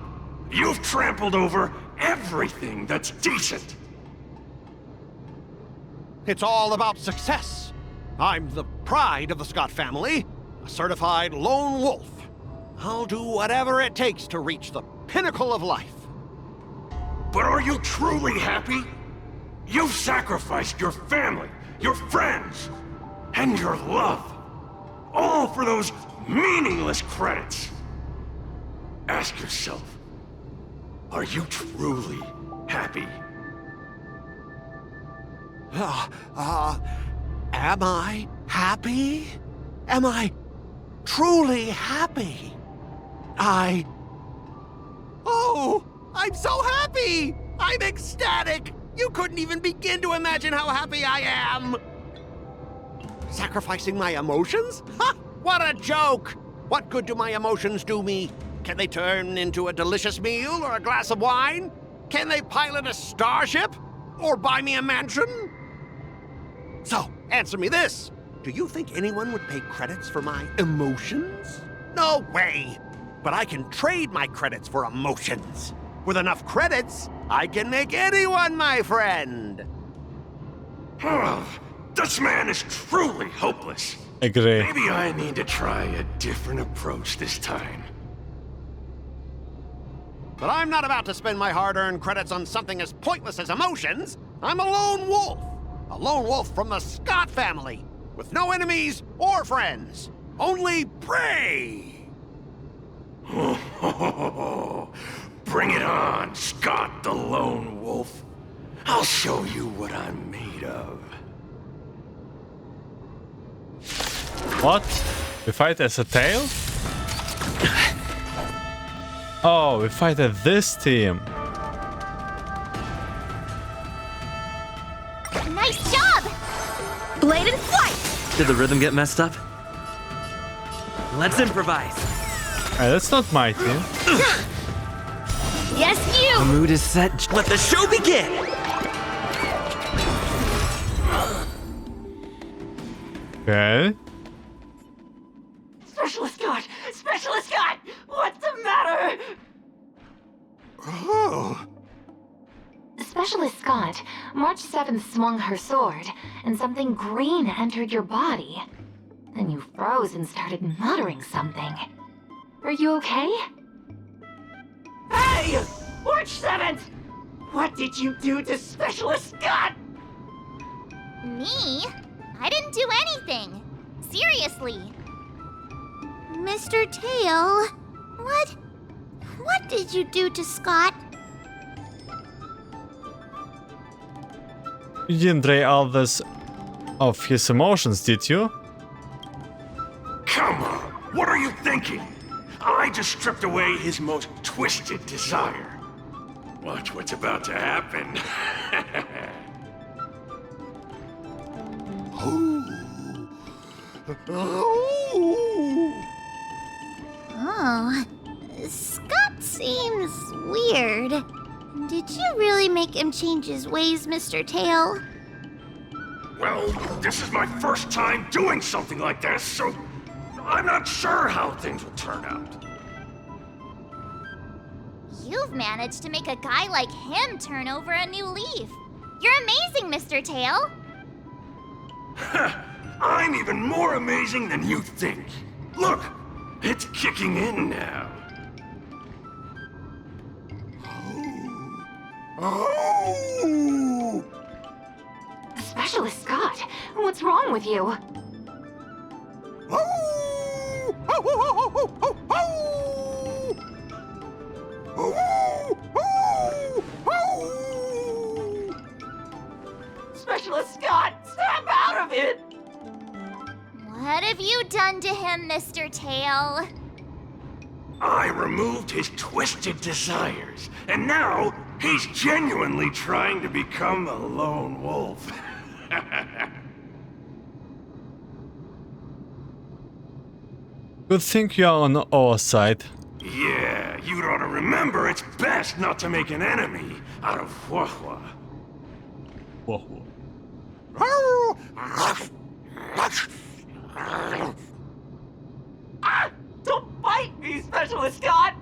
you've trampled over everything that's decent. It's all about success. I'm the pride of the Skott family, a certified lone wolf. I'll do whatever it takes to reach the pinnacle of life. But are you truly happy? You've sacrificed your family, your friends, and your love. All for those meaningless credits. Ask yourself, are you truly happy? Am I happy? Am I truly happy? Oh, I'm so happy! I'm ecstatic! You couldn't even begin to imagine how happy I am! Sacrificing my emotions? Ha! What a joke! What good do my emotions do me? Can they turn into a delicious meal or a glass of wine? Can they pilot a starship? Or buy me a mansion? So, answer me this. Do you think anyone would pay credits for my emotions? No way! But I can trade my credits for emotions. With enough credits, I can make anyone my friend. This man is truly hopeless. Agree. Maybe I need to try a different approach this time. But I'm not about to spend my hard-earned credits on something as pointless as emotions. I'm a lone wolf. A lone wolf from the Skott family, with no enemies or friends. Only prey! Bring it on, Skott the Lone Wolf. I'll show you what I'm made of. What? We fight as a tail? Oh, we fight as this team. Nice job! Blade and flight! Did the rhythm get messed up? Let's improvise. Hey, that's not my team. Yes, The you! mood is set. Let the show begin! Okay. Specialist Scott! Specialist Scott! What's the matter? Oh. Specialist Scott, March 7th swung her sword, and something green entered your body. Then you froze and started muttering something. Are you okay? Hey! March 7th! What did you do to Specialist Scott? Me? I didn't do anything. Seriously. Mr. Tail, what did you do to Skott? You didn't drain all this of his emotions, did you? Come on, what are you thinking? I just stripped away his most twisted desire. Watch what's about to happen. Oh, Skott seems weird. Did you really make him change his ways, Mr. Tail? Well, this is my first time doing something like this, so I'm not sure how things will turn out. You've managed to make a guy like him turn over a new leaf. You're amazing, Mr. Tail. I'm even more amazing than you think. Look, it's kicking in now. Oh! Specialist Scott, what's wrong with you? Specialist Scott, snap out of it! What have you done to him, Mr. Tail? I removed his twisted desires, and now he's genuinely trying to become a lone wolf. Good thing you're on our side. Yeah, you'd ought to remember it's best not to make an enemy out of Huohuos. Whoa. Ah! Don't bite me, Specialist Scott!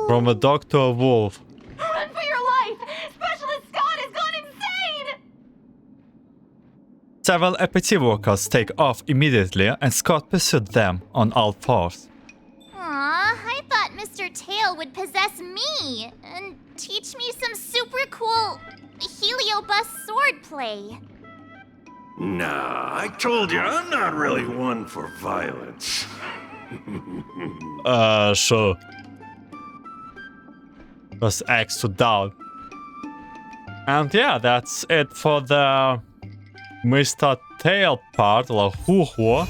From a dog to a wolf. Run for your life! Specialist Scott has gone insane! Several aperitif workers take off immediately and Skott pursued them on all fours. Aw, I thought Mr. Tail would possess me and teach me some super cool heliobus swordplay. Nah, I told you, I'm not really one for violence. Sure. Was X to doubt. And yeah, that's it for the Mr. Tail part, like Huohuos.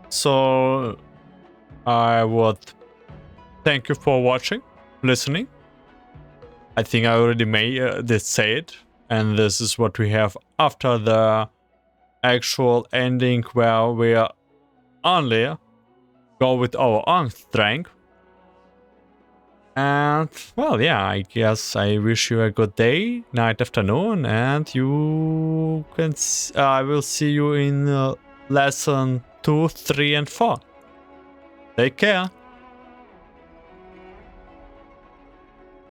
So I would thank you for watching, listening. I think I already did say it, and this is what we have after the actual ending, where we only go with our own strength. And well, yeah, I guess I wish you a good day, night, afternoon, and you can. I will see you in lesson 2, 3, and 4. Take care.